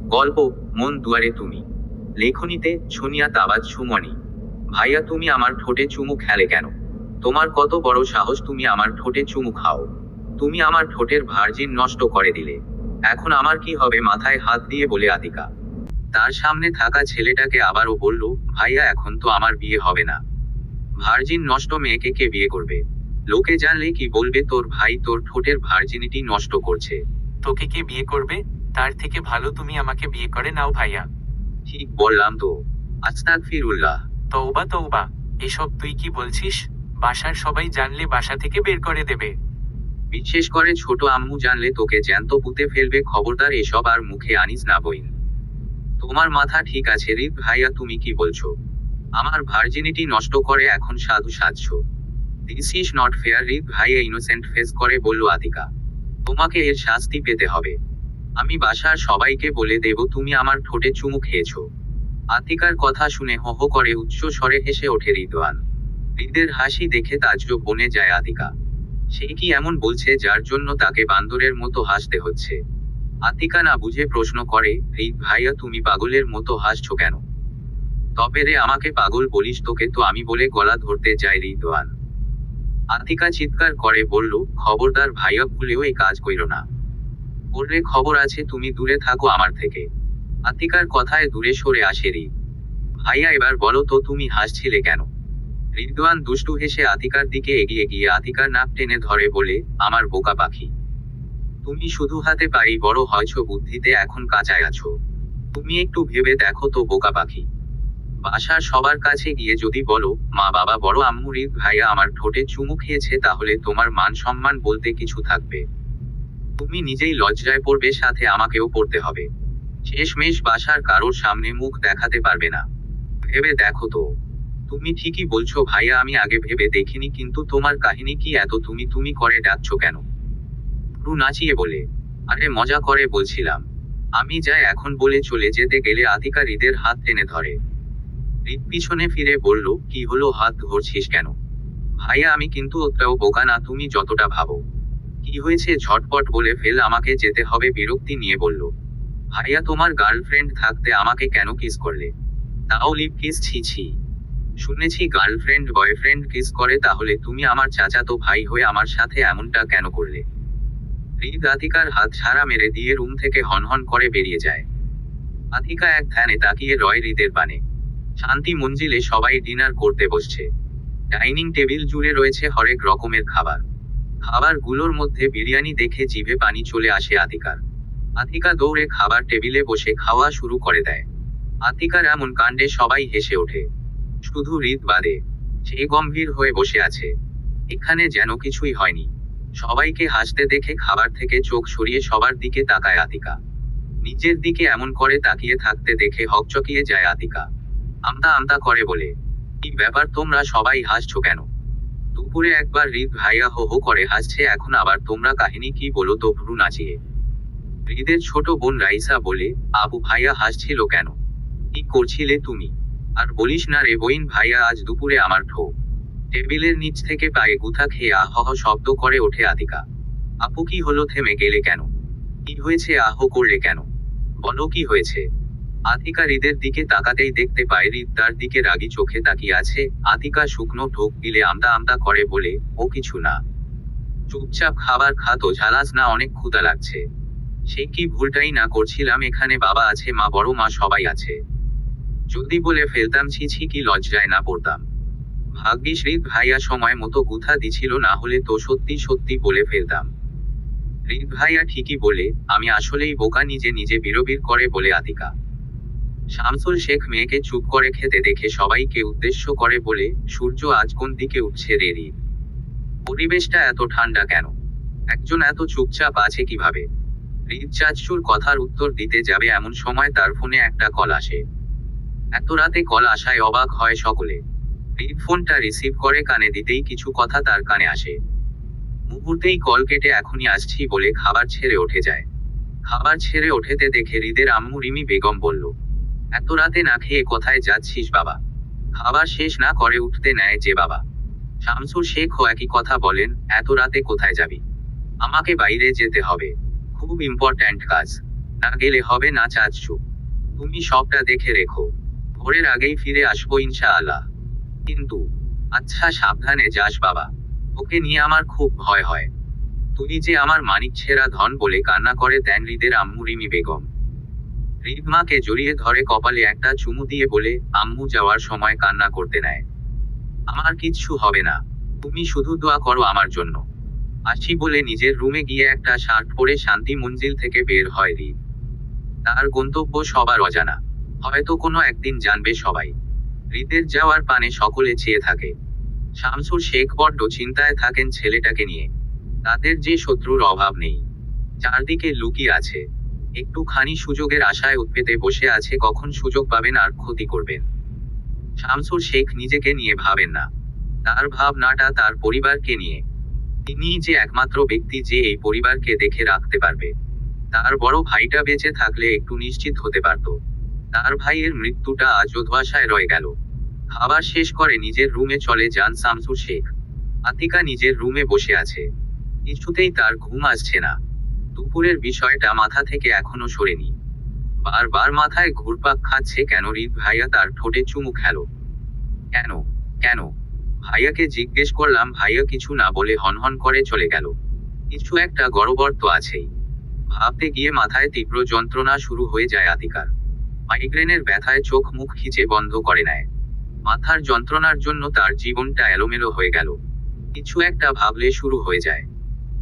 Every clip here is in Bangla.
গল্প মন দুয়ারে তুমি। লেখনীতে ছুনিয়া তাবাজ সুমনি। ভাইয়া তুমি আমার ঠোঁটে চুমু খেলে কেন? তোমার কত বড় সাহস তুমি আমার ঠোঁটে চুমু খাও? তুমি আমার ঠোঁটের ভার্জিন নষ্ট করে দিলে। এখন আমার কি হবে? মাথায় হাত দিয়ে বলে আতিকা। তার সামনে থাকা ছেলেটাকে আবারও বলল, ভাইয়া এখন তো আমার বিয়ে হবে না। ভার্জিন নষ্ট মেয়েকে কে বিয়ে করবে? লোকে জানলে কি বলবে? তোর ভাই তোর ঠোঁটের ভার্জিনিটি নষ্ট করছে। তোকে কে বিয়ে করবে? তার থেকে ভালো তুমি আমাকে বিয়ে করে নাও ভাইয়া। ঠিক বললাম তো। আস্তাগফিরুল্লাহ। তওবা তওবা, এসব তুই কি বলছিস? বাসার সবাই জানলে বাসা থেকে বের করে দেবে। বিশেষ করে ছোট আম্মু জানলে তোকে জ্যান্ত পুঁতে ফেলবে। খবরদার এসব আর মুখে আনিস না বইন। তোমার মাথা ঠিক আছে রিদ ভাইয়া? তুমি কি বলছো? আমার ভার্জিনিটি নষ্ট করে এখন সাধু সাজছ? দিস ইজ নট ফেয়ার রিদ ভাইয়া ইনোসেন্ট ফেস করে বলল আতিকা। তোমাকে এর শাস্তি পেতে হবে। আমি বাসার সবাইকে বলে দেব তুমি আমার ঠোঁটে চুমু খেয়েছো। আতিকার কথা শুনে হো হো করে উচ্চ স্বরে হেসে ওঠে রিদওয়ান। হৃদের হাসি দেখে তাজ্জব বনে যায় আতিকা। সে কি এমন বলছে যার জন্য তাকে বান্দরের মতো হাসতে হচ্ছে? আতিকা না বুঝে প্রশ্ন করে, হৃদ ভাইয়া তুমি পাগলের মতো হাসছো কেন? তবে রে আমাকে পাগল বলিস? তোকে তো আমি বলে গলা ধরতে যাই রিদওয়ান। আতিকা চিৎকার করে বলল, খবরদার ভাইয়া, ভুলেও এই কাজ কইর না। ওরে খবর আছে, তুমি দূরে থাকো আমার থেকে। আতিকার কথায় দূরে সরে আসে রিদ। ভাইয়া এবার বলো তো তুমি হাসছিলে কেন? রিদওয়ান দুষ্টু হেসে আতিকার দিকে এগিয়ে গিয়ে আতিকার নাক টেনে ধরে বলে, আমার বোকা পাখি, তুমি শুধু হাতে পাই বড় হয়েছো, বুদ্ধিতে এখন কাঁচায় আছো। তুমি একটু ভেবে দেখো তো বোকা পাখি। বাসার সবার কাছে গিয়ে যদি বলো, মা বাবা বড় আম্মু রিদ ভাইয়া আমার ঠোঁটে চুমু খেয়েছে, তাহলে তোমার মান সম্মান বলতে কিছু থাকবে? তুমি নিজেই লজ্জায় পড়বে, সাথে আমাকেও পড়তে হবে। শেষমেশ বাসার কারোর সামনে মুখ দেখাতে পারবে না। ভেবে দেখো তো। তুমি ঠিকই বলছো ভাইয়া, আমি আগে ভেবে দেখিনি, কিন্তু তোমার কাহিনী কি এত তুমি তুমি করে ডাকছো কেন? রু নাচিয়ে বলে, আরে মজা করে বলছিলাম। আমি যাই এখন বলে চলে যেতে গেলে আতিকা হৃদের হাত টেনে ধরে। হৃদ পিছনে ফিরে বলল, কি হলো, হাত ধরছিস কেন? ভাইয়া আমি কিন্তু অতটাও বোকা না তুমি যতটা ভাবো। কি হয়েছে ঝটপট বলে ফেল, আমাকে যেতে হবে বিরক্তি নিয়ে বলল। ভাইয়া তোমার গার্লফ্রেন্ড থাকতে আমাকে কেন কিস করলে? তাও লিপ কিস? ছি ছি। শুনেছি গার্লফ্রেন্ড বয়ফ্রেন্ড কিস করে, তাহলে তুমি আমার চাচাতো ভাই হয়ে আমার সাথে এমনটা কেন করলে? হৃদ আতিকার হাত ছাড়া মেরে দিয়ে রুম থেকে হনহন করে বেরিয়ে যায়। আতিকা এক ধ্যানে তাকিয়ে রয় হৃদের পানে। শান্তি মঞ্জিলে সবাই ডিনার করতে বসছে। ডাইনিং টেবিল জুড়ে রয়েছে হরেক রকমের খাবার। খাবারগুলোর মধ্যে বিরিয়ানি দেখে জিভে পানি চলে আসে আতিকার। আতিকা দৌড়ে খাবার টেবিলে বসে খাওয়া শুরু করে দেয়। আতিকার এমন কাণ্ডে সবাই হেসে ওঠে, শুধু হৃদ বাদে। সে গম্ভীর হয়ে বসে আছে। এখানে যেন কিছুই হয়নি। সবাইকে হাসতে দেখে খাবার থেকে চোখ সরিয়ে সবার দিকে তাকায় আতিকা। নিজের দিকে এমন করে তাকিয়ে থাকতে দেখে হকচকিয়ে যায় আতিকা। আমতা আমতা করে বলে, কি ব্যাপার তোমরা সবাই হাসছো কেন? দুপুরে একবার হৃদ ভাইয়া হো হো করে হাসছে, এখন আবার তোমরা কাহিনী কি বলো তো? ভ্রু নাচিয়ে হৃদের ছোট বোন রাইসা বলে, আবু ভাইয়া হাসছিল কেন? কি করছিলে তুমি? আর বলিস না রে বইন ভাইয়া, আজ দুপুরে আমার টেবিলের নিচ থেকে পায়ে গুথা খেয়ে আহহ শব্দ করে ওঠে আতিকা। আপু কি হলো, থেমে গেলে কেন? কি হয়েছে, আহ করলে কেন? বলো কি হয়েছে? আতিকা হৃদের দিকে তাকাতেই দেখতে পায় হৃদ তার দিকে রাগী চোখে তাকিয়ে আছে। আতিকা শুকনো ঢোক গিলে আমতা আমতা করে বলে, ও কিছু না। চুপচাপ খাবার খাতো, ঝালাস না, অনেক ক্ষুধা লাগছে। সে কি ভুলটাই না করছিলাম? এখানে বাবা আছে, মা বড় মা সবাই আছে। যদি বলে ফেলতাম ছি ছি, কি লজ্জায় না পড়তাম। ভাগ্যিস হৃদ ভাইয়া সময় মতো গুথা দিছিল, না হলে তো সত্যি সত্যি বলে ফেলতাম। হৃদ ভাইয়া ঠিকই বলে, আমি আসলেই বোকা, নিজে নিজে বিড়বিড় করে বলে আতিকা। শামসুল শেখ মেয়েকে চুপ করে খেতে দেখে সবাইকে উদ্দেশ্য করে বলে, সূর্য আজ কোন দিকে উঠছে রে হৃদ? পরিবেশটা এত ঠান্ডা কেন? একজন এত চুপচাপ আছে কিভাবে? হৃদ চাচুর কথার উত্তর দিতে যাবে এমন সময় তার ফোনে একটা কল আসে। এত রাতে কল আসায় অবাক হয় সকলে। হৃদ ফোনটা রিসিভ করে কানে দিতেই কিছু কথা তার কানে আসে। মুহূর্তেই কল কেটে এখনই আসছি বলে খাবার ছেড়ে উঠে যায়। খাবার ছেড়ে ওঠেতে দেখে হৃদের আম্মু রিমি বেগম বলল, এত রাতে না খেয়ে কোথায় যাচ্ছিস বাবা? খাবার শেষ না করে উঠতে নেয় যে বাবা। শামসুর শেখও একই কথা বলেন, এত রাতে কোথায় যাবি? আমাকে বাইরে যেতে হবে, খুব ইম্পর্ট্যান্ট কাজ। না গেলে হবে না চাচ্ছু, তুমি সবটা দেখে রেখো, ভোরের আগেই ফিরে আসবো ইনশাআল্লাহ। কিন্তু আচ্ছা সাবধানে যাস বাবা, ওকে নিয়ে আমার খুব ভয় হয়। তুই যে আমার মানিক ছেঁড়া ধন বলে কান্না করে দেন হৃদের আম্মু রিমি বেগম। হৃদ মাকে জড়িয়ে ধরে কপালে একটা চুমু দিয়ে বলে, আম্মু যাওয়ার সময় কান্না করতে নেয়। আমার কিচ্ছু হবে না, তুমি শুধু দোয়া করো আমার জন্য। আসি বলে নিজের রুমে গিয়ে একটা শার্ট পরে শান্তি মঞ্জিল থেকে বের হয় হৃদ। তার গন্তব্য সবার অজানা, হয়তো কোনো একদিন জানবে সবাই। হৃদের যাওয়ার পানে সকলে চেয়ে থাকে। শামসুর শেখ বড্ড চিন্তায় থাকেন ছেলেটাকে নিয়ে। তাদের যে শত্রুর অভাব নেই, চারদিকে লুকিয়ে আছে, একটুখানি সুযোগের আশায় উৎপেতে বসে আছে কখন সুযোগ পাবেন আর ক্ষতি করবেন। শামসুর শেখ নিজেকে নিয়ে ভাবেন না, তার ভাবনাটা তার পরিবারকে নিয়ে। তিনিই যে একমাত্র ব্যক্তি যে এই পরিবারকে দেখে রাখতে পারবে। তার বড় ভাইটা বেঁচে থাকলে একটু নিশ্চিত হতে পারত। তার ভাইয়ের মৃত্যুটা আজ অধ্যবসায় রয়ে গেল। খাবার শেষ করে নিজের রুমে চলে যান শামসুর শেখ। আতিকা নিজের রুমে বসে আছে, কিছুতেই তার ঘুম আসছে না। দুপুরের বিষয়টা মাথা থেকে এখনো সরেনি। বারবার মাথায় ঘুরপাক খাচ্ছে কেন হৃদ ভাইয়া তার ঠোঁটে চুমু খেলো। কেন কেন ভাইয়াকে জিজ্ঞেস করলাম, ভাইয়া কিছু না বলে হনহন করে চলে গেল। কিছু একটা গড়বড় তো আছেই। ভাবতে গিয়ে মাথায় তীব্র যন্ত্রণা শুরু হয়ে যায় আতিকার। মাইগ্রেনের ব্যথায় চোখ মুখ খিচে বন্ধ করে নেয়। মাথার যন্ত্রণার জন্য তার জীবনটা এলোমেলো হয়ে গেল। কিছু একটা ভাবলে শুরু হয়ে যায়,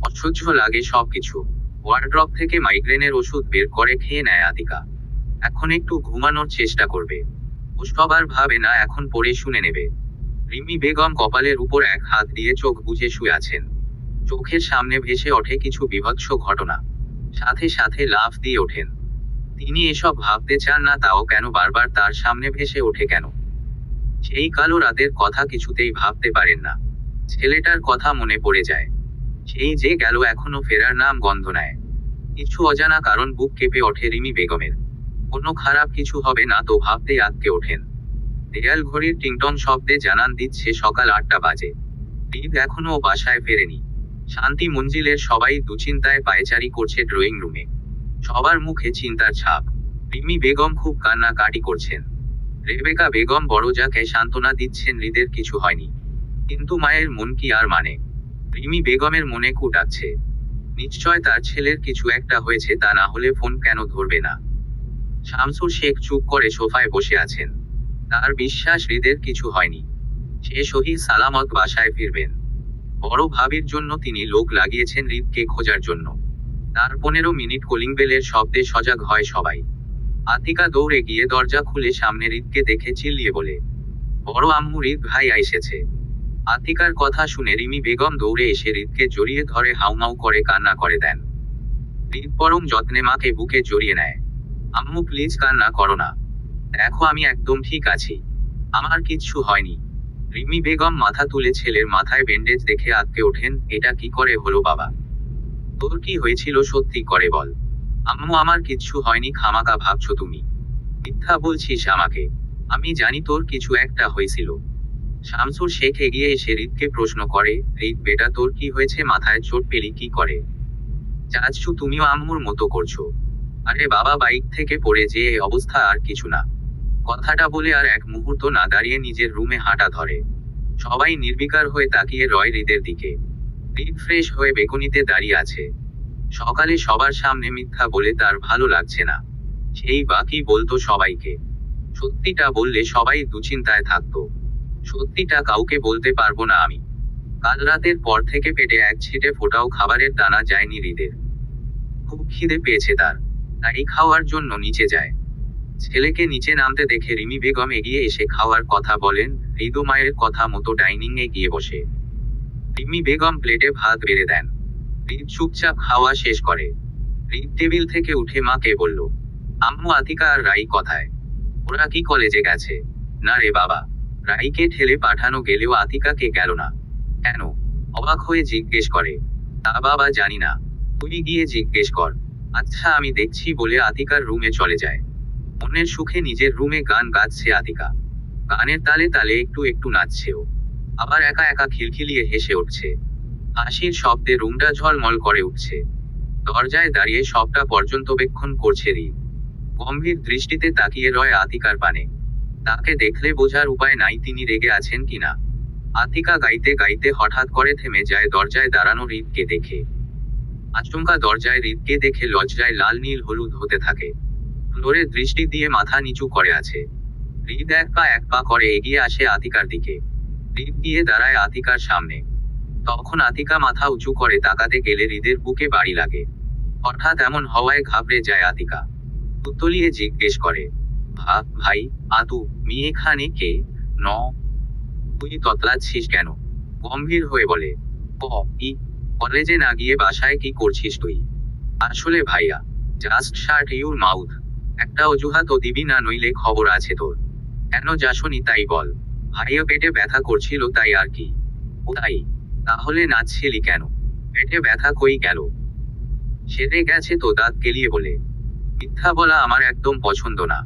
অসহ্য লাগে সবকিছু। ওয়ার্ড্রপ থেকে মাইগ্রেনের ওষুধ বের করে খেয়ে নেয় আতিকা। এখন একটু ঘুমানোর চেষ্টা করবে। ও সবার ভাবে না এখন পড়ে শুনে নেবে। রিমি বেগম কপালের উপর এক হাত দিয়ে চোখ বুজে শুয়ে আছেন। চোখের সামনে ভেসে ওঠে কিছু বীভৎস ঘটনা। সাথে সাথে লাফ দিয়ে ওঠেন। তিনি এসব ভাবতে চান না, তাও কেন বারবার তার সামনে ভেসে ওঠে কেন? সেই কালো রাতের কথা কিছুতেই ভাবতে পারেন না। ছেলেটার কথা মনে পড়ে যায়। সেই যে গেল এখনো ফেরার নাম গন্ধ নেয়। কিছু অজানা কারণ বুক কেঁপে ওঠে রিমি বেগমের। কোনো খারাপ কিছু হবে না তো ভাবতেই আঁতকে ওঠেন। দেয়াল ঘড়ির টিংটং শব্দে জানান দিচ্ছে সকাল 8টা বাজে। হৃদ এখনো বাসায় ফেরেনি। শান্তি মঞ্জিলের সবাই দুশ্চিন্তায় পায়চারি করছে ড্রয়িং রুমে। সবার মুখে চিন্তার ছাপ। রিমি বেগম খুব কান্নাকাটি করছেন। রেবেকা বেগম বড়জাকে সান্ত্বনা দিচ্ছেন হৃদের কিছু হয়নি। কিন্তু মায়ের মন কি আর মানে? রিমি বেগমের মনে কুটাচ্ছে, নিশ্চয় তার ছেলের কিছু একটা হয়েছে, তা না হলে ফোন কেন ধরবে না? শামসুর শেখ চুপ করে সোফায় বসে আছেন। তার বিশ্বাস হৃদের কিছু হয়নি। সে সহি সালামত বাসায় ফিরবেন। বড় ভাবির জন্য তিনি লোক লাগিয়েছেন হৃদকে খোঁজার জন্য। তার 15 মিনিট কলিং বেলের শব্দে সজাগ হয় সবাই। আতিকা দৌড়ে গিয়ে দরজা খুলে সামনে হৃদকে দেখে চিল্লিয়ে বলে, বড় আম্মু, হৃদ ভাইয়া এসেছে। আতিকার কথা শুনে রিমি বেগম দৌড়ে এসে হৃদকে জড়িয়ে ধরে হাউমাউ করে কান্না করে দেন। হৃদ বরং যত্নে মাকে বুকে জড়িয়ে নেয়। আম্মু প্লিজ কান্না করো না, দেখো আমি একদম ঠিক আছি, আমার কিচ্ছু হয়নি। রিমি বেগম মাথা তুলে ছেলের মাথায় ব্যান্ডেজ দেখে আঁতকে ওঠেন, এটা কি করে হলো বাবা? তোর কি হয়েছিল সত্যি করে বল। আম্মু আমার কিচ্ছু হয়নি, খামাকা ভাবছো তুমি। মিথ্যা বলছিস আমাকে, আমি জানি তোর কিছু একটা হয়েছিল। শামসুর শেখ এগিয়ে এসে হৃদকে প্রশ্ন করে, হৃদ বেটা তোর কি হয়েছে, মাথায় চোট পেলি কি করে? চাচ্ছু তুমিও আম্মুর মতো করছো। আরে বাবা, বাইক থেকে পড়ে যে এই অবস্থা আর কিছু না। কথাটা বলে আর এক মুহূর্ত না দাঁড়িয়ে নিজের রুমে হাঁটা ধরে। সবাই নির্বিকার হয়ে তাকিয়ে রয় হৃদের দিকে। হৃদ ফ্রেশ হয়ে বেকনিতে দাঁড়িয়ে আছে। সকালে সবার সামনে মিথ্যা বলে তার ভালো লাগছে না। সেই বাকি বলতো সবাইকে। সত্যিটা বললে সবাই দুশ্চিন্তায় থাকতো। সত্যিটা কাউকে বলতে পারবো না আমি। কাল রাতের পর থেকে পেটে এক ছিটে ফোটাও খাবারের দানা যায়নি হৃদের। খুব খিদে পেয়েছে তার, তাই খাওয়ার জন্য নিচে যায়। ছেলেকে নিচে নামতে দেখে রিমি বেগম এগিয়ে এসে খাওয়ার কথা বলেন। হৃদ মায়ের কথা মতো ডাইনিং এ গিয়ে বসে। রিমি বেগম প্লেটে ভাত বেড়ে দেন। হৃদ চুপচাপ খাওয়া শেষ করে। হৃদ টেবিল থেকে উঠে মাকে বলল, আম্মু আতিকা আর রাই কোথায়? ওরা কি কলেজে গেছে? না রে বাবা, রাইকে ঠেলে পাঠানো গেলেও আতিকাকে গেল না কেন? অবাক হয়ে জিজ্ঞেস করে। তা বাবা জানি না, তুই গিয়ে জিজ্ঞেস কর। আচ্ছা আমি দেখছি বলে আতিকার রুমে চলে যায়। মনের সুখে নিজের রুমে গান গাচ্ছে আতিকা। গানের তালে তালে একটু একটু নাচছেও। আবার একা একা খিলখিলিয়ে হেসে উঠছে। হাসির শব্দে রুমটা ঝলমল করে উঠছে। দরজায় দাঁড়িয়ে সবটা পর্যন্তবেক্ষণ করছে রিদ। গম্ভীর দৃষ্টিতে তাকিয়ে রয় আতিকার পানে। তাকে দেখলে বোঝার উপায় নাই তিনি রেগে আছেন কিনা। আতিকা গাইতে গাইতে হঠাৎ করে থেমে যায় দরজায় দাঁড়ানো রিদকে দেখে। আচমকা দরজায় রিদকে দেখে লজ্জায় লাল নীল হলুদ হতে থাকে। ফ্লোরে দৃষ্টি দিয়ে মাথা নিচু করে আছে। রিদ এক পা করে এগিয়ে আসে আতিকার দিকে। রিদ গিয়ে দাঁড়ায় আতিকার সামনে। তখন আতিকা মাথা উঁচু করে তাকাতে গেলে হৃদের বুকে বাড়ি লাগে। হঠাৎ এমন হওয়ায় ঘাবড়ে যায় আতিকা। উত্তলিয়ে জিজ্ঞেস করে, ভাই আতু মি এখানে কে? ন তুই ততলাচ্ছিস কেন? গম্ভীর হয়ে বলে, কলেজে না গিয়ে বাসায় কি করছিস তুই? আসলে ভাইয়া, জাস্ট শার্ট ইউর মাউথ। একটা অজুহাতও দিবি না, নইলে খবর আছে তোর। কেন যাসনি তাই বল। ভাইয়া পেটে ব্যথা করছিল তাই আর কি। ও তাই? তাহলে নাচছিলি কেন? পেটে ব্যথা কই গেল? সেরে গেছে তো, দাঁত কেলিয়ে বলে। মিথ্যা বলা আমার একদম পছন্দ না।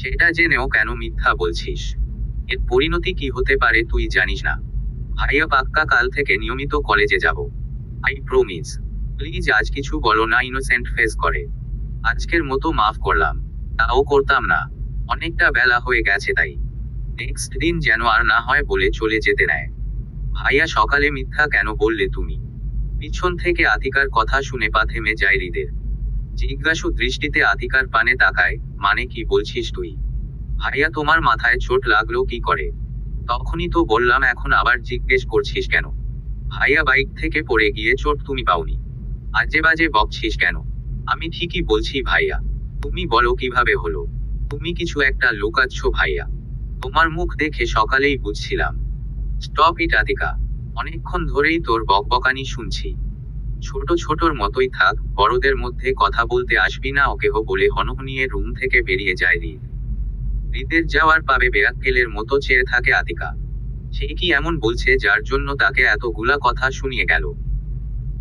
সেটা জেনেও কেন মিথ্যা বলছিস? এর পরিণতি কি হতে পারে তুই জানিস না। ভাইয়া পাক্কা কাল থেকে নিয়মিত কলেজে যাব। I promise. প্লিজ আজ কিছু বলো না। ইনোসেন্ট ফেস করে। আজকের মতো মাফ করলাম। তাও করতাম না, অনেকটা বেলা হয়ে গেছে তাই। নেক্সট দিন যেন আর না হয় বলে চলে যেতে নেয়। ভাইয়া সকালে মিথ্যা কেন বললে তুমি? পিছন থেকে আতিকার কথা শুনে পা থেমে যায় হৃদের। জিজ্ঞাসু দৃষ্টিতে আতিকার পানে তাকায়, মানে কি বলছিস তুই? ভাইয়া তোমার মাথায় চোট লাগলো কি করে? তখনই তো বললাম, এখন আবার জিজ্ঞেস করছিস কেন? ভাইয়া বাইক থেকে পড়ে গিয়ে চোট তুমি পাওনি। আজে বাজে বকছিস কেন? আমি ঠিকই বলছি ভাইয়া। তুমি বলো কিভাবে হলো? তুমি কিছু একটা লুকাচ্ছ ভাইয়া। তোমার মুখ দেখে সকালেই বুঝছিলাম। স্টপ ইট আতিকা, অনেকক্ষণ ধরেই তোর বকবকানি শুনছি। ছোট ছোটর মতোই থাক, বড়দের মধ্যে কথা বলতে আসবি না ওকেহ বলে হনহনিয়ে রুম থেকে বেরিয়ে যায় রিদ। রিদের যাওয়ার পাবে বেয়াক্কেলের মতো চেয়ে থাকে আতিকা। সে কি এমন বলছে যার জন্য তাকে এতগুলা কথা শুনিয়ে গেল?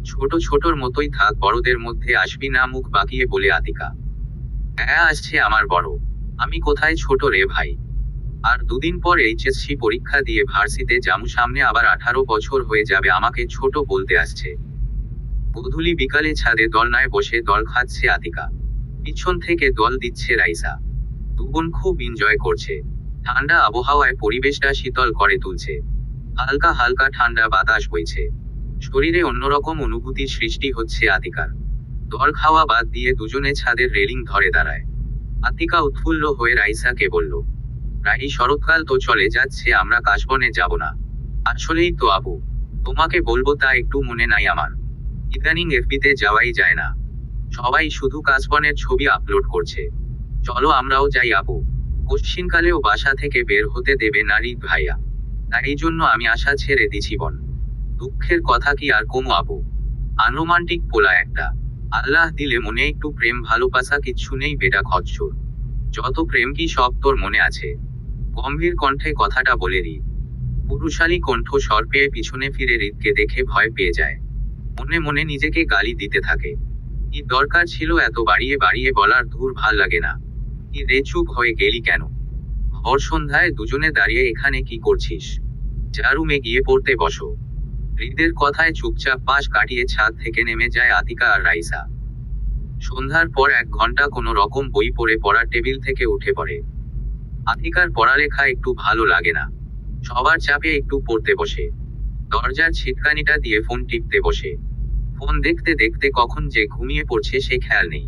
ছোট ছোটর মতোই থাক, বড়দের মধ্যে আসবি না মুখ বাঁকিয়ে বলে আতিকা। হ্যাঁ আসছে আমার বড়। আমি কোথায় ছোট রে ভাই? আর দুদিন পর এইচএসসি পরীক্ষা দিয়ে ভার্সিতে যামু, সামনে আবার 18 বছর হয়ে যাবে, আমাকে ছোট বলতে আসছে। গোধূলি বিকালে ছাদে দোলনায় বসে দল খাচ্ছে আতিকা। পিছন থেকে দল দিচ্ছে রাইসা। দুবোন খুব এনজয় করছে। ঠান্ডা আবহাওয়ায় পরিবেশটা শীতল করে তুলছে। হালকা হালকা ঠান্ডা বাতাস বইছে। শরীরে অন্যরকম অনুভূতির সৃষ্টি হচ্ছে আতিকার। দল খাওয়া বাদ দিয়ে দুজনে ছাদের রেলিং ধরে দাঁড়ায়। আতিকা উৎফুল্ল হয়ে রাইসাকে বলল, রাই শরৎকাল তো চলে যাচ্ছে, আমরা কাশবনে যাব না? আসলেই তো আপু, তোমাকে বলবো তা একটু মনে নাই আমার। ইদানিং এফবিতে যাওয়াই যায় না, সবাই শুধু কাশবনের ছবি আপলোড করছে। চলো আমরাও যাই আপু। কশ্চিনকালেও বাসা থেকে বের হতে দেবে না রিদ ভাইয়া, তাই জন্য আমি আশা ছেড়ে দিছি বোন। দুঃখের কথা কি আর কমু আপু? আনরোমান্টিক পোলা একটা। আল্লাহ দিলে মনে একটু প্রেম ভালোবাসা কিচ্ছু নেই বেটা খচ্চর। যত প্রেম কি সব তোর মনে আছে? গম্ভীর কণ্ঠে কথাটা বলে রিদ। পুরুষালী কণ্ঠ স্বর পেয়ে পিছনে ফিরে রিদকে দেখে ভয় পেয়ে যায়। মনে মনে নিজেকে গালি দিতে থাকে। কি দরকার ছিল এত বাড়িয়ে বাড়িয়ে বলার? ধুর, ভাল লাগে না। কি রে, চুপ হয়ে গেলি কেন? ভর সন্ধ্যায় দুজনে দাঁড়িয়ে এখানে কি করছিস? যা রুমে গিয়ে পড়তে বসো। হৃদের কথায় চুপচাপ পাশ কাটিয়ে ছাদ থেকে নেমে যায় আতিকা আর রাইসা। সন্ধ্যার পর 1 ঘন্টা কোনো রকম বই পড়ে পড়ার টেবিল থেকে উঠে পড়ে। আতিকার পড়ালেখা একটু ভালো লাগে না। সবার চাপে একটু পড়তে বসে। দরজার ছিটকানিটা দিয়ে ফোন টিপতে বসে। ফোন দেখতে দেখতে কখন যে ঘুমিয়ে পড়ছে সে খেয়াল নেই।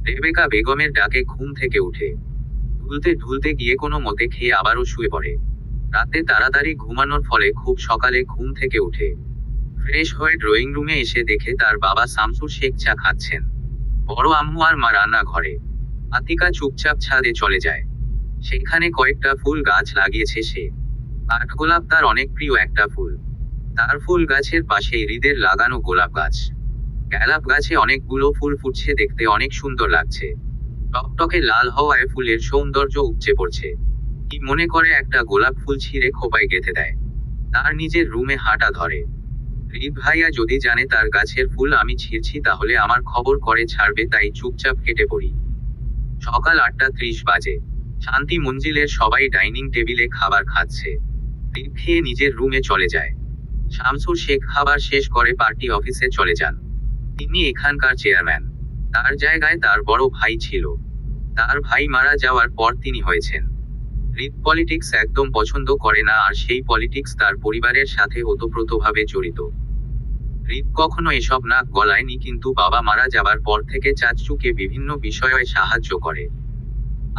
রেবেকা বেগমের ডাকে ঘুম থেকে উঠে ঢুলতে ঢুলতে গিয়ে কোনো মতে খেয়ে আবারও শুয়ে পড়ে। রাতে তাড়াতাড়ি ঘুমানোর ফলে খুব সকালে ঘুম থেকে উঠে ফ্রেশ হয়ে ড্রয়িং রুমে এসে দেখে তার বাবা শামসুর শেখ চা খাচ্ছেন। বড় আম্মু আর মা রান্না ঘরে। আতিকা চুপচাপ ছাদে চলে যায়। সেখানে কয়েকটা ফুল গাছ লাগিয়েছে সে। কাঠগোলাপ তার অনেক প্রিয় একটা ফুল। তার ফুল গাছের পাশেই হৃদের লাগানো গোলাপ গাছ। গোলাপ গাছে অনেকগুলো ফুল ফুটছে, দেখতে অনেক সুন্দর লাগছে। টকটকে লাল হওয়ায় ফুলের সৌন্দর্য উপচে পড়ছে। কি মনে করে একটা গোলাপ ফুল ছিঁড়ে খোপায় গেঁথে দেয়। তার নিজের রুমে হাঁটা ধরে। হৃদ ভাইয়া যদি জানে তার গাছের ফুল আমি ছিঁড়ছি তাহলে আমার খবর করে ছাড়বে, তাই চুপচাপ কেটে পড়ি। সকাল 8:30 বাজে। শান্তি মঞ্জিলের সবাই ডাইনিং টেবিলে খাবার খাচ্ছে। হৃদ খেয়ে নিজের রুমে চলে যায়। শামসুর শেখ খাবার শেষ করে পার্টি অফিসে চলে যান। তিনি এখানকার চেয়ারম্যান। তার জায়গায় তার বড় ভাই ছিল। তার ভাই মারা যাওয়ার পর তিনি হয়েছেন। হৃদ পলিটিক্স একদম পছন্দ করে না, আর সেই পলিটিক্স তার পরিবারের সাথে ওতপ্রোতভাবে জড়িত। হৃদ কখনো এসব নাক গলায়নি, কিন্তু বাবা মারা যাবার পর থেকে চাচুকে বিভিন্ন বিষয়ে সাহায্য করে।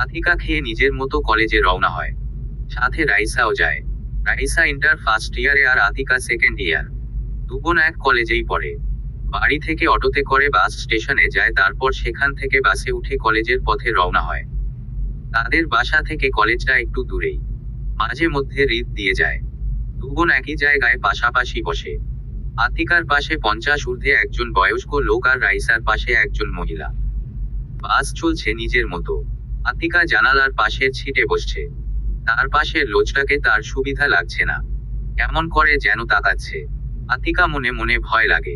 আতিকা খেয়ে নিজের মতো কলেজে রওনা হয়। সাথে রাইসাও যায়। রাইসা ইন্টার ফার্স্ট ইয়ারে আর আতিকা সেকেন্ড ইয়ার। দুবোন এক কলেজেই পড়ে। বাড়ি থেকে অটোতে করে বাস স্টেশনে যায়, তারপর সেখান থেকে বাসে উঠে কলেজের পথে রওনা হয়। তাদের বাসা থেকে কলেজটা একটু দূরেই। মাঝে মধ্যে হৃদ দিয়ে যায়। দুবোন একই জায়গায় পাশাপাশি বসে। আতিকার পাশে 50 ঊর্ধ্বে একজন বয়স্ক লোক আর রাইসার পাশে একজন মহিলা। বাস চলছে নিজের মতো। আতিকা জানালার পাশের সিটে বসছে। তার পাশের লোকটাকে তার সুবিধা লাগছে না, কেমন করে যেন তাকাচ্ছে। আতিকা মনে মনে ভয় লাগে,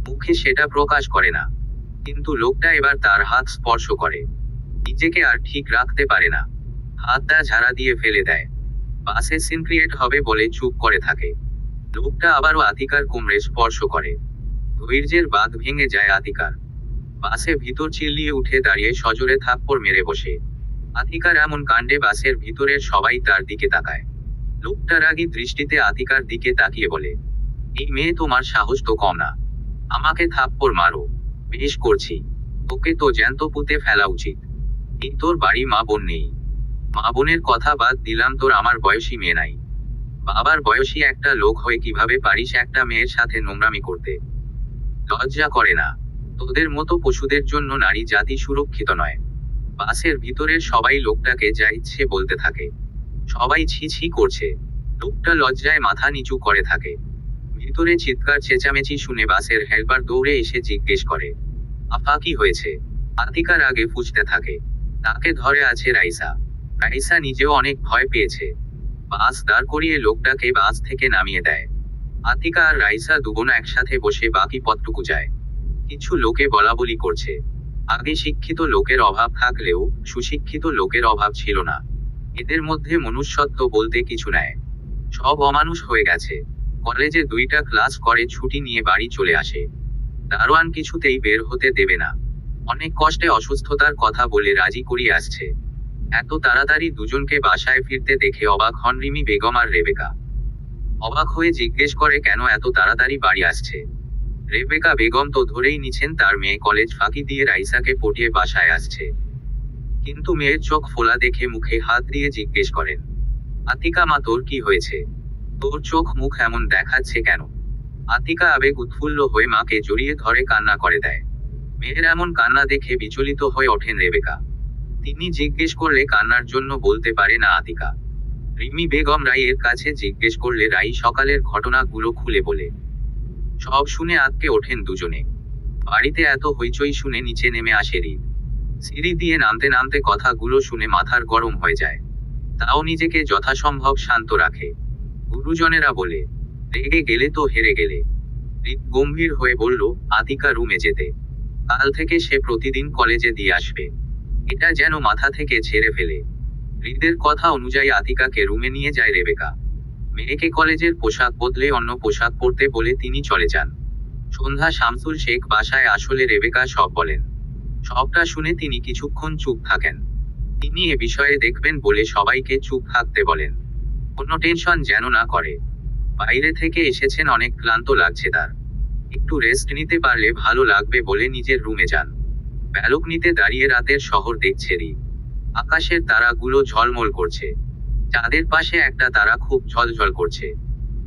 মুখে সেটা প্রকাশ করে না। কিন্তু লোকটা এবার তার হাত স্পর্শ করে। নিজেকে আর ঠিক রাখতে পারে না, হাতটা ঝাড়া দিয়ে ফেলে দেয়। বাসে সিন ক্রিয়েট হবে বলে চুপ করে থাকে। লোকটা আবারও আতিকার কোমরে স্পর্শ করে। ধৈর্যের বাঁধ ভেঙে যায় আতিকার। বাসে ভিতর চিল্লিয়ে উঠে দাঁড়িয়ে সজোরে থাপ্পড় মেরে বসে। আতিকার এমন কাণ্ডে বাসের ভিতরের সবাই তার দিকে তাকায়। লোকটা রাগী দৃষ্টিতে আতিকার দিকে তাকিয়ে বলে, এই মেয়ে, তোমার সাহস তো কম না, আমাকে থাপ্পড় মারো। বেশ করছি, তোকে তো জ্যান্ত পুঁতে ফেলা উচিত। এই তোর বাড়ি মা বোন নেই? মা বোনের কথা বাদ দিলাম, তোর আমার বয়সী মেয়ে নাই? বাবার বয়সী একটা লোক হয়ে কিভাবে পারিস একটা মেয়ের সাথে নোংরামি করতে? লজ্জা করে না? তোদের মতো পশুদের জন্য নারী জাতি সুরক্ষিত নয়। বাসের ভিতরের সবাই লোকটাকে যা ইচ্ছে বলতে থাকে। সবাই ছি ছি করছে। লোকটা লজ্জায় মাথা নিচু করে থাকে। ভিতরে চিৎকার চেঁচামেচি শুনে বাসের হেল্পার দৌড়ে এসে জিজ্ঞেস করে, আপা কি হয়েছে? আতিকার আগে ফুঁচতে থাকে। তাকে ধরে আছে রাইসা। রাইসা নিজেও অনেক ভয় পেয়েছে। বাস দাঁড় করিয়ে লোকটাকে বাস থেকে নামিয়ে দেয়। আতিকা আর রাইসা দুবোন একসাথে বসে বাকি পথটুকু যায়। কিছু লোকে বলাবলি করছে। আগে শিক্ষিত লোকের অভাব থাকলেও সুশিক্ষিত লোকের অভাব ছিল না। এদের মধ্যে মনুষ্যত্ব বলতে কিছু নাই। সব অমানুষ হয়ে গেছে। কলেজে 2টা ক্লাস করে ছুটি নিয়ে বাড়ি চলে আসে। দারোয়ান কিছুতেই বের হতে দেবে না। অনেক কষ্টে অসুস্থতার কথা বলে রাজি করিয়ে আসছে। এত তাড়াতাড়ি দুজনকে বাসায় ফিরতে দেখে অবাক হন রিমি বেগম আর রেবেকা। অবাক হয়ে জিজ্ঞেস করে, কেন এত তাড়াতাড়ি বাড়ি আসছে? রেবেকা বেগম তো ধরেই নিছেন তার মেয়ে কলেজ ফাঁকি দিয়ে রাইসাকে পটিয়ে বাসায় আসছে। কিন্তু মেয়ের চোখ ফোলা দেখে মুখে হাত দিয়ে জিজ্ঞেস করেন, আতিকা মা, তোর কি হয়েছে? তোর চোখ মুখ এমন দেখাচ্ছে কেন? আতিকা আবেগ উৎফুল্ল হয়ে মাকে জড়িয়ে ধরে কান্না করে দেয়। মেয়ের এমন কান্না দেখে বিচলিত হয়ে ওঠেন রেবেকা। তিনি জিজ্ঞেস করলে কান্নার জন্য বলতে পারে না আতিকা। রিমি বেগম রাইয়ের কাছে জিজ্ঞেস করলে রাই সকালের ঘটনাগুলো খুলে বলে। সব শুনে আঁতকে ওঠেন দুজনে। বাড়িতে এত হইচই শুনে নিচে নেমে আসে হৃদ। সিঁড়ি দিয়ে নামতে নামতে কথাগুলো শুনে মাথার গরম হয়ে যায়। তাও নিজেকে যথাসম্ভব শান্ত রাখে। গুরুজনেরা বলে, রেগে গেলে তো হেরে গেলে। হৃদ গম্ভীর হয়ে বলল, আতিকা রুমে যেতে। কাল থেকে সে প্রতিদিন কলেজে দিয়ে আসবে। এটা যেন মাথা থেকে ছেড়ে ফেলে। হৃদের কথা অনুযায়ী আতিকাকে রুমে নিয়ে যায় রেবেকা। মেয়েকে কলেজের পোশাক বদলে অন্য পোশাক পরতে বলে তিনি চলে যান। সন্ধ্যা শামসুল শেখ বাসায় আসলে রেবেকা সব বলেন। সবটা শুনে তিনি কিছুক্ষণ চুপ থাকেন। তিনি এ বিষয়ে দেখবেন বলে সবাইকে চুপ থাকতে বলেন। কোনো টেনশন যেন না করে। বাইরে থেকে এসেছেন, অনেক ক্লান্ত লাগছে তার। একটু রেস্ট নিতে পারলে ভালো লাগবে বলে নিজের রুমে যান। ব্যালকনিতে দাঁড়িয়ে রাতের শহর দেখছে হৃদ। আকাশের তারাগুলো ঝলমল করছে। চাঁদের পাশে একটা তারা খুব ঝলঝল করছে।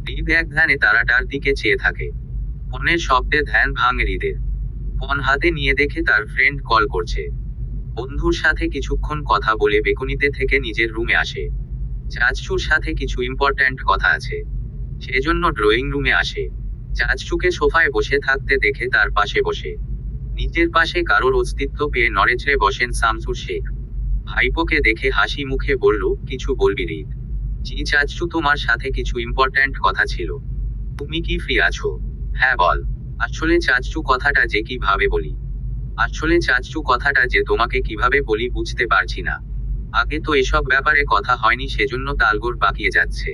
হৃদ এক ধ্যানে তারাটার দিকে চেয়ে থাকে। ফোনের শব্দে ধ্যান ভাঙে হৃদের। ফোন হাতে নিয়ে দেখে তার ফ্রেন্ড কল করছে। বন্ধুর সাথে কিছুক্ষণ কথা বলে বেকুনিতে থেকে নিজের রুমে আসে। চাচুর সাথে কিছু ইম্পর্ট্যান্ট কথা আছে, সেজন্য ড্রয়িং রুমে আসে। চাচুকে সোফায় বসে থাকতে দেখে তার পাশে বসে। নিজের পাশে কারোর অস্তিত্ব পেয়ে নড়েচড়ে বসেন শামসুর শেখ। ভাইপোকে দেখে হাসি মুখে বলল, কিছু বলবি হৃদ? জি চাচু, তোমার সাথে কিছু ইম্পর্ট্যান্ট কথা ছিল। তুমি কি ফ্রি আছো? হ্যাঁ বল। আসলে চাচু কথাটা যে কিভাবে বলি তোমাকে কিভাবে বলি বুঝতে পারছি না। আগে তো এসব ব্যাপারে কথা হয়নি, সেজন্য তালগোল পাকিয়ে যাচ্ছে।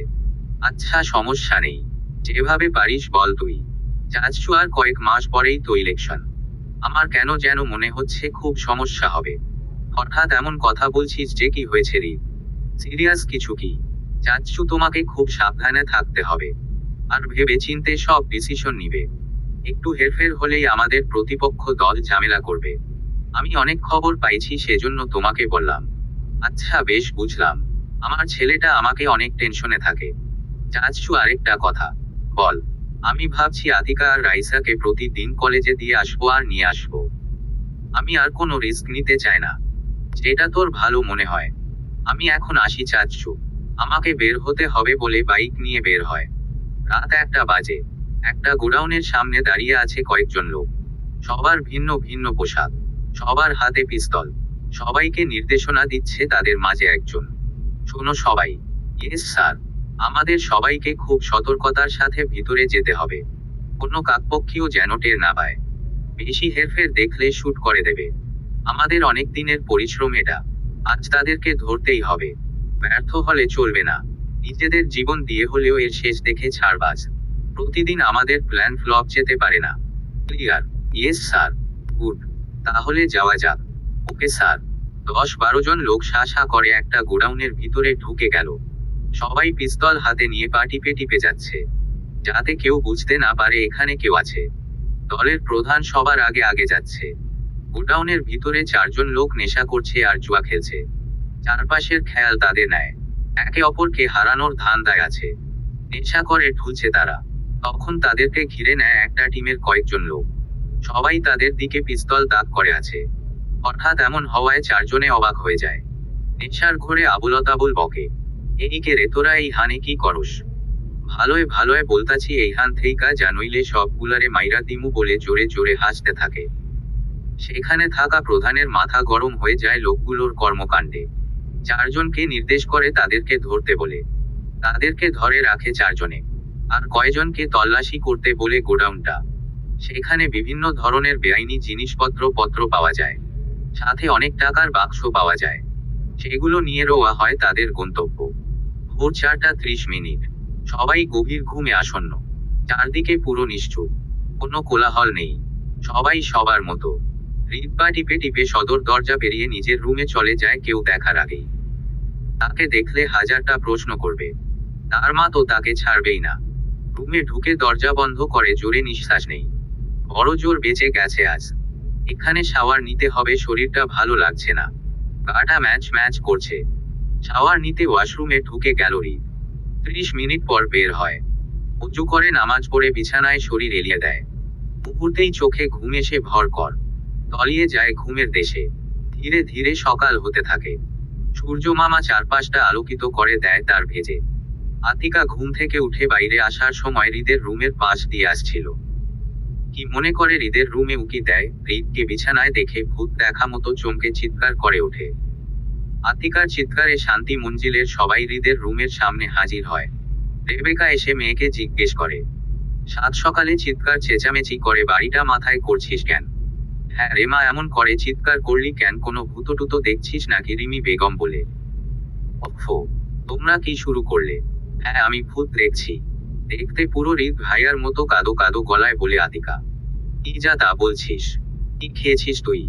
আচ্ছা সমস্যা নেই, যেভাবে পারিস বল তুই। চাচু আর কয়েক মাস পরেই তো ইলেকশন। আমার কেন যেন মনে হচ্ছে খুব সমস্যা হবে। হঠাৎ এমন কথা বলছিস যে, কি হয়েছে রিদ? সিরিয়াস কিছু কি? চাচ্ছু তোমাকে খুব সাবধানে থাকতে হবে। আর ভেবে চিন্তে সব ডিসিশন নিবে। একটু হেরফের হলেই আমাদের প্রতিপক্ষ দল ঝামেলা করবে। আমি অনেক খবর পাইছি, সেজন্য তোমাকে বললাম। আচ্ছা বেশ, বুঝলাম। আমার ছেলেটা আমাকে অনেক টেনশনে থাকে। চাচ্ছু আরেকটা কথা। বল। আমি ভাবছি আতিকা আর রাইসাকে প্রতিদিন কলেজে দিয়ে আসবো আর নিয়ে আসবো। আমি আর কোনো রিস্ক নিতে চাই না। যেটা তোর ভালো মনে হয়। আমি এখন আসি চাচ্ছু। আমাকে বের হতে হবে বলে বাইক নিয়ে বের হয়। রাত 1টা বাজে। একটা গোডাউনের সামনে দাঁড়িয়ে আছে কয়েকজন লোক। সবার ভিন্ন ভিন্ন পোশাক। সবার হাতে পিস্তল। সবাইকে নির্দেশনা দিচ্ছে তাদের মাঝে একজন। শোনো সবাই। Yes sir. আমাদের সবাইকে খুব সতর্কতার সাথে ভিতরে যেতে হবে। কোনো কাকপক্ষীও যেন টের না পায়। বেশি হেরফের দেখলে শুট করে দেবে। আমাদের অনেক দিনের পরিশ্রম এটা। আজ তাদেরকে ধরতেই হবে। ব্যর্থ হলে চলবে না। নিজেদের জীবন দিয়ে হলেও এর শেষ দেখে ছাড়বাজ। প্রতিদিন আমাদের প্ল্যান ফ্লপ যেতে পারে না। ক্লিয়ার? Yes sir. গুড। তাহলে যাওয়া যাক। Okay sir. 10-12 জন লোক শা করে একটা গোডাউনের ভিতরে ঢুকে গেল। সবাই পিস্তল হাতে নিয়ে পা টিপে টিপে যাচ্ছে, যাতে কেউ বুঝতে না পারে এখানে কেউ আছে। দলের প্রধান সবার আগে আগে যাচ্ছে। গোডাউনের ভিতরে 4 জন লোক নেশা করছে আর জুয়া খেলছে। চারপাশের খেয়াল তাদের নেয়। একে অপরকে হারানোর ধান্দায় আছে। নেশা করে ঢুলছে তারা। তখন তাদেরকে ঘিরে নেয় একটা টিমের কয়েকজন লোক। সবাই তাদের দিকে পিস্তল তাক করে আছে। হঠাৎ এমন হওয়ায় 4 জনে অবাক হয়ে যায়। নেশার ঘোরে আবুলতাবুল বকে, এইকে রে তোরা এই হানে কি করস? ভালোয় ভালোয় বলতাছি এইহান থেইকা জানইলে সবগুলারে মাইরা দিমু বলে জোরে জোরে হাসতে থাকে। সেখানে থাকা প্রধানের মাথা গরম হয়ে যায় লোকগুলোর কর্মকাণ্ডে। 4 জনকে নির্দেশ করে তাদেরকে ধরতে বলে। তাদেরকে ধরে রাখে 4 জনে। আর কয়জনকে তল্লাশি করতে বলে গোডাউনটা। সেখানে বিভিন্ন ধরনের বেআইনি জিনিসপত্র পাওয়া যায়। সাথে অনেক টাকার বাক্স পাওয়া যায়। সেগুলো নিয়ে রোয়া হয় তাদের গন্তব্য। ভোর 4:30। সবাই গভীর ঘুমে আসন্ন। চারদিকে পুরো নিশ্চুপ। কোনো কোলাহল নেই। সবাই সবার মতো। রিব্বা টিপে টিপে সদর দরজা পেরিয়ে নিজের রুমে চলে যায় কেউ দেখার আগেই। তাকে দেখলে হাজারটা প্রশ্ন করবে। তার মা তো তাকে ছাড়বেই না। রুমে ঢুকে দরজা বন্ধ করে জোরে নিঃশ্বাস নেই। বড় জোর বেঁচে গেছে আজ। এখানে শাওয়ার নিতে হবে, শরীরটা ভালো লাগছে না। গাটা ম্যাচ করছে। শাওয়ার নিতে ওয়াশরুমে ঢুকে গেল রিদ। 30 মিনিট পর বের হয়। উজু করে নামাজ পড়ে বিছানায় শরীর এলিয়ে দেয়। মুহূর্তেই চোখে ঘুম এসে ভর কর তলিয়ে যায় ঘুমের দেশে। ধীরে ধীরে সকাল হতে থাকে। সূর্য মামা চারপাশটা আলোকিত করে দেয় তার ভেজে। আতিকা ঘুম থেকে উঠে বাইরে আসার সময় হৃদের রুমের পাশ দিয়ে আসছিল। কি মনে করে হৃদের রুমে উকি দেয়, হৃদকে বিছানায় দেখে ভূত দেখা মতো চমকে চিৎকার করে ওঠে। আতিকার চিৎকারে শান্তি মঞ্জিলের সবাই হৃদের রুমের সামনে হাজির হয়। রেবেকা এসে মেয়েকে জিজ্ঞেস করে, সাত সকালে চিৎকার চেঁচামেচি করে বাড়িটা মাথায় করছিস কেন? হ্যাঁ রে মা, এমন করে চিৎকার করলি কেন? কোনো ভূতটুতো দেখছিস নাকি? রিমি বেগম বলে। ওফো, তোমরা কি শুরু করলে? হ্যাঁ আমি ভূত দেখছি। দেখতে পুরো হৃদ ভাইয়ার মতো কাদো কাদো গলায় বলে আতিকা। কি যা তা বলছিস? কি খেয়েছিস তুই?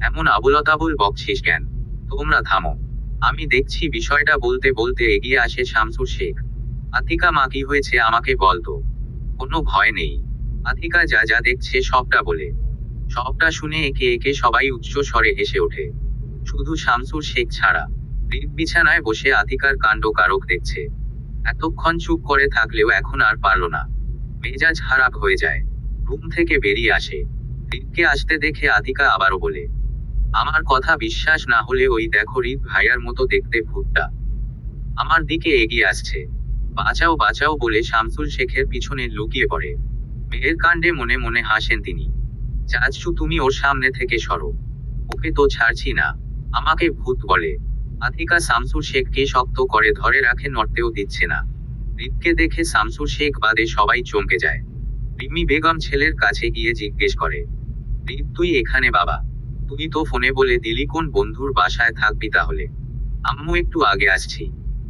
এমন আবোলতাবোল বকছিস কেন? তোমরা থামো, আমি দেখছি বিষয়টা। বলতে বলতে এগিয়ে আসে শামসুর শেখ। আতিকা মা, কি হয়েছে আমাকে বলতো। কোনো ভয় নেই। আতিকা যা যা দেখছে সবটা বলে। সবটা শুনে একে একে সবাই উচ্চ স্বরে হেসে ওঠে। শুধু শামসুর শেখ ছাড়া। হৃদ বিছানায় বসে আতিকার কাণ্ড কারক দেখছে। এতক্ষণ চুপ করে থাকলেও এখন আর পারল না। মেজাজ খারাপ হয়ে যায়। রুম থেকে বেরিয়ে আসে। হৃদকে আসতে দেখে আতিকা আবারও বলে, আমার কথা বিশ্বাস না হলে ওই দেখো হৃদ ভাইয়ার মতো দেখতে ভূতটা আমার দিকে এগিয়ে আসছে। বাঁচাও বাঁচাও বলে শামসুল শেখের পিছনে লুকিয়ে পড়ে। মেয়ের কাণ্ডে মনে মনে হাসেন তিনি। চাচ্ছু, তুমি ওর সামনে থেকে সরো। ওকে তো ছাড়ছি না। আমাকে ভূত বলে। আতিকা শামসুর শেখকে শক্ত করে ধরে রাখে, নড়তেও দিচ্ছে না। হৃদকে দেখে শামসুর শেখ বাদে সবাই চমকে যায়। রিমি বেগম ছেলের কাছে গিয়ে জিজ্ঞেস করে, হৃদ তুই এখানে? বাবা, তুই তো ফোনে বলে দিলি কোন বন্ধুর বাসায় থাকবি তাহলে। আম্মু একটু আগে আসছি।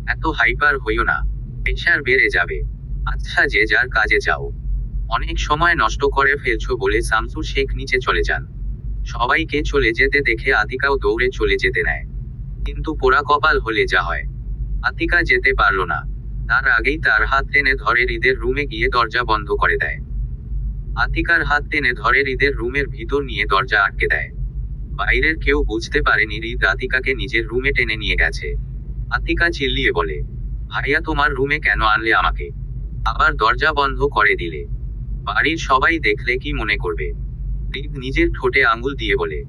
এত হাইপার হইও না, প্রেশার বেড়ে যাবে। আচ্ছা যে যার কাজে যাও। অনেক সময় নষ্ট করে ফেলছো বলে শামসুর শেখ নিচে চলে যান। সবাইকে চলে যেতে দেখে আতিকাও দৌড়ে চলে যেতে নেয়। কিন্তু পোড়া কপাল হলে যা হয়, আতিকা যেতে পারল না। তার আগেই তার হাত টেনে ধরে হৃদের রুমে গিয়ে দরজা বন্ধ করে দেয়। আতিকার হাত টেনে ধরে হৃদের রুমের ভিতর নিয়ে দরজা আটকে দেয়। বাইরের কেউ বুঝতে পারেনি হৃদ আতিকাকে নিজের রুমে টেনে নিয়ে গেছে। আতিকা চিল্লিয়ে বলে, ভাইয়া তোমার রুমে কেন আনলে আমাকে? আবার দরজা বন্ধ করে দিলে। বাড়ির সবাই দেখলে কি মনে করবে? হৃদ নিজের ঠোঁটে আঙুল দিয়ে বলে,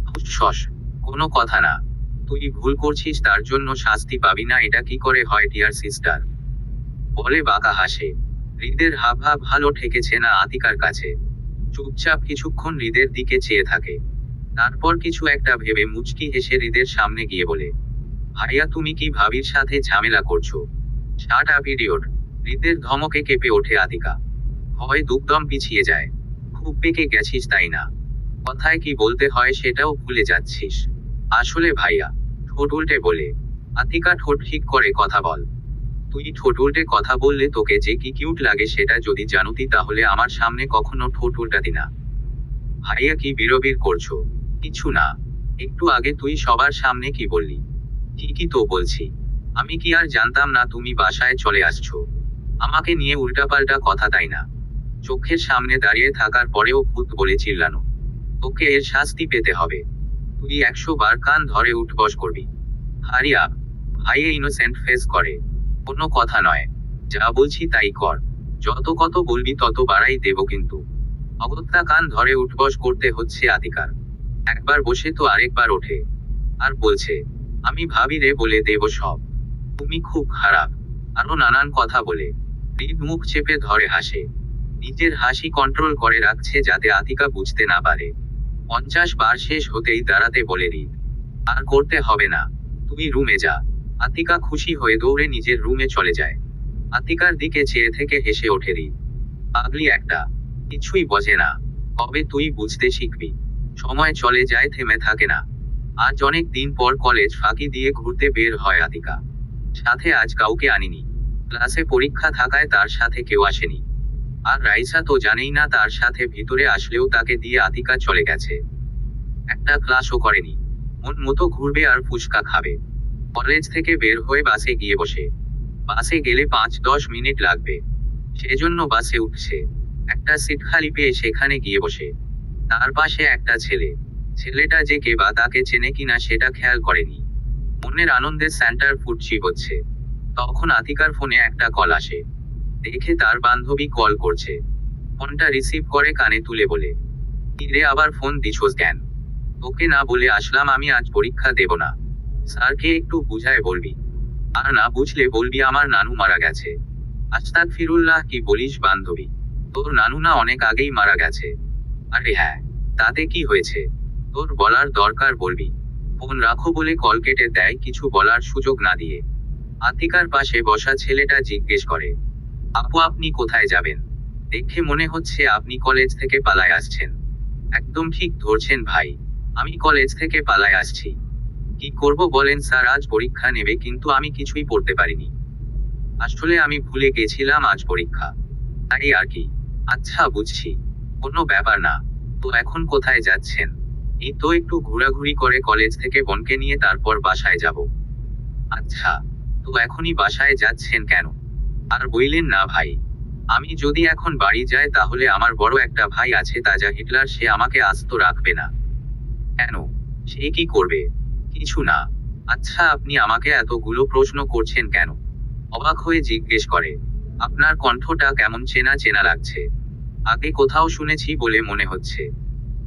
হুস, কোনো কথা না। তুই ভুল করছিস, তার জন্য শাস্তি পাবি না, এটা কি করে হয় ডিয়ার সিস্টার? বলে বাঁকা হাসে। হৃদের হাবভাব ভালো ঠেকেছে না আতিকার কাছে। চুপচাপ কিছুক্ষণ হৃদের দিকে চেয়ে থাকে। তারপর কিছু একটা ভেবে মুচকি হেসে হৃদের সামনে গিয়ে বলে, ভাইয়া তুমি কি ভাবির সাথে ঝামেলা করছো? Shut up idiot. হৃদের ধমকে কেঁপে ওঠে আতিকা। ভয় দুকদম পিছিয়ে যায়। খুব পেকে গেছিস তাই না? কথায় কি বলতে হয় সেটাও ভুলে যাচ্ছিস। আসলে ভাইয়া, ঠোঁট উল্টে বলে। আতিকা ঠোঁট ঠিক করে কথা বল। তুই ঠোঁট উল্টে কথা বললে তোকে যে কি কিউট লাগে সেটা যদি জানুতি তাহলে আমার সামনে কখনো ঠোঁট উল্টাতি না। ভাইয়া কি বিড়বিড় করছো? কিছু না। একটু আগে তুই সবার সামনে কি বললি? ঠিকই তো বলছি। আমি কি আর জানতাম না তুমি বাসায় চলে আসছো? আমাকে নিয়ে উল্টাপাল্টা কথা তাই না? চোখের সামনে দাঁড়িয়ে থাকার পরেও ভূত বলে চিল্লানো। তোকে এর শাস্তি পেতে হবে। তুই 100 বার কান ধরে উঠবস করবি। হারিয়া। ভাইয়া ইনোসেন্ট ফেস করে। কোনো কথা নয়, যা বলছি তাই কর। যত কত বলবি তত বাড়াই দেব কিন্তু। অগত্যা কান ধরে উঠবস করতে হচ্ছে আতিকার। একবার বসে তো আরেকবার ওঠে। আর বলছে, আমি ভাবি রে বলে দেব সব। তুমি খুব খারাপ। আরো নানান কথা বলে। হৃদ মুখ চেপে ধরে হাসে। নিজের হাসি কন্ট্রোল করে রাখছে যাতে আতিকা বুঝতে না পারে। 50 বার শেষ হতেই দাঁড়াতে বলে হৃদ, আর করতে হবে না, তুই রুমে যা। আতিকা খুশি হয়ে দৌড়ে নিজের রুমে চলে যায়। আতিকার দিকে চেয়ে থেকে হেসে ওঠে হৃদ। পাগলি একটা, কিছুই বোঝে না। কবে তুই বুঝতে শিখবি? সময় চলে যায়, থেমে থাকে না। আজ অনেক দিন পর কলেজ ফাঁকি দিয়ে ঘুরতে বের হয় আতিকা। সাথে আজ কাউকে আনিনি। ক্লাসে পরীক্ষা থাকায় তার সাথে কেউ আসেনি। আর রাইসা তো জানেই না তার সাথে ভিতরে আসলেও তাকে দিয়ে আতিকা চলে গেছে। একটা ক্লাসও করেনি। মন মতো ঘুরবে আর ফুচকা খাবে। কলেজ থেকে বের হয়ে বাসে গিয়ে বসে। বাসে গেলে 5-10 মিনিট লাগবে। সেজন্য বাসে উঠছে। একটা সিট খালি পেয়ে সেখানে গিয়ে বসে। তার পাশে একটা ছেলে। ছেলেটা যে কে বা তাকে চেনে কিনা সেটা খেয়াল করেনি। মনের আনন্দে সেন্টার ফুটছি হচ্ছে। তখন আতিকার ফোনে একটা কল আসে। দেখে তার বান্ধবী কল করছে। ফোনটা রিসিভ করে কানে তুলে বলে, কি রে আবার ফোন দিছোস কেন? তোকে না বলে আসলাম আমি আজ পরীক্ষা দেব না। স্যারকে একটু বুঝায় বলবি। আর না বুঝলে বলবি আমার নানু মারা গেছে। আস্তাগফিরুল্লাহ, কি বলিস বান্ধবী? তোর নানু না অনেক আগেই মারা গেছে। আরে হ্যাঁ, তাতে কি হয়েছে? তোর বলার দরকার বলবি। ফোন রাখো বলে কল কেটে দেয় কিছু বলার সুযোগ না দিয়ে। আতিকার পাশে বসা ছেলেটা জিজ্ঞেস করে, আপু আপনি কোথায় যাবেন? দেখে মনে হচ্ছে আপনি কলেজ থেকে পালায় আসছেন। একদম ঠিক ধরছেন ভাই, আমি কলেজ থেকে পালায় আসছি। কি করব বলেন স্যার, আজ পরীক্ষা নেবে কিন্তু আমি কিছুই পড়তে পারিনি। আসলে আমি ভুলে গেছিলাম আজ পরীক্ষা, তাই আর কি। আচ্ছা বুঝছি, কোনো ব্যাপার না। তো এখন কোথায় যাচ্ছেন? এই তো একটু ঘোরাঘুরি করে কলেজ থেকে বোনকে নিয়ে তারপর বাসায় যাব। আচ্ছা, তো এখনই বাসায় যাচ্ছেন কেন? আর বইলেন না ভাই, আমি যদি এখন বাড়ি যাই তাহলে আমার বড় একটা ভাই আছে তাজা হিটলার, সে আমাকে আস্ত রাখবে না। কেন? সে কি করবে? কিছু না। আচ্ছা আপনি আমাকে এতগুলো প্রশ্ন করছেন কেন? অবাক হয়ে জিজ্ঞেস করে। আপনার কণ্ঠটা কেমন চেনা চেনা লাগছে। আগে কোথাও শুনেছি বলে মনে হচ্ছে।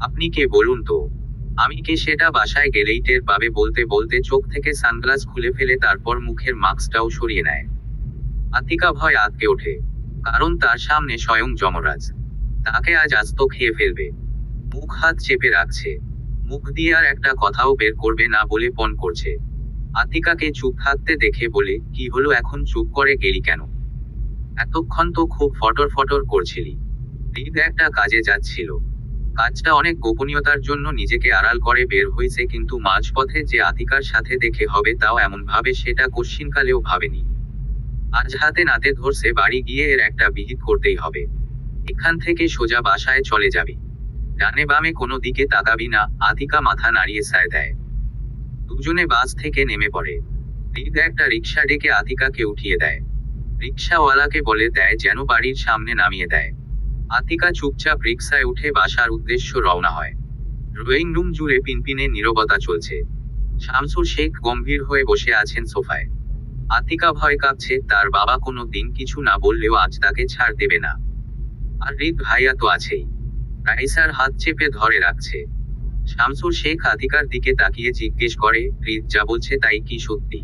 আপনি কে বলুন তো? আমি কে সেটা বাসায় গেলেই টের পাবে, বলতে বলতে চোখ থেকে সানগ্লাস খুলে ফেলে তারপর মুখের মাস্কটাও সরিয়ে নেয়। আতিকা ভয় আঁতকে ওঠে, কারণ তার সামনে স্বয়ং যমরাজ। তাকে আজ আস্ত খেয়ে ফেলবে। মুখ হাত চেপে রাখছে। মুখ দিয়ে আর একটা কথাও বের করবে না বলে পণ করছে। আতিকাকে চুপ থাকতে দেখে বলে, কি হলো এখন চুপ করে গেলি কেন? এতক্ষণ তো খুব ফটর ফটর করছিলি। হৃদ একটা কাজে যাচ্ছিল। কাজটা অনেক গোপনীয়তার জন্য নিজেকে আড়াল করে বের হয়েছে, কিন্তু মাঝপথে যে আতিকার সাথে দেখে হবে তাও এমন ভাবে সেটা কশ্চিনকালেও ভাবেনি। আজ হাতে নাতে ধরছে, বাড়ি গিয়ে এর একটা বিহিত করতেই হবে। এখান থেকে সোজা বাসায় চলে যাবি। ডানে বামে কোনো দিকে তাকাবি না, আতিকা মাথা নাড়িয়ে সায় দেয়। দুজনে বাস থেকে নেমে পড়ে। হৃদ একটা রিক্সা ডেকে আতিকাকে উঠিয়ে দেয়। রিক্সাওয়ালাকে বলে দেয় যেন বাড়ির সামনে নামিয়ে দেয়। আতিকা চুপচাপ রিক্সায় উঠে বাসার উদ্দেশ্য রওনা হয়। ড্রয়িং রুম জুড়ে পিনপিনে নীরবতা চলছে। শামসুর শেখ গম্ভীর হয়ে বসে আছেন সোফায়। আতিকা ভয় কাঁপছে, তার বাবা কোনো দিন কিছু না বললেও আজ তাকে ছাড় দেবে না। আর হৃদ ভাইয়া তো আছেই, রাইসার হাত চেপে ধরে রাখছে। শামসুর শেখ আতিকার দিকে তাকিয়ে জিজ্ঞেস করে, হৃদ যা বলছে তাই কি সত্যি?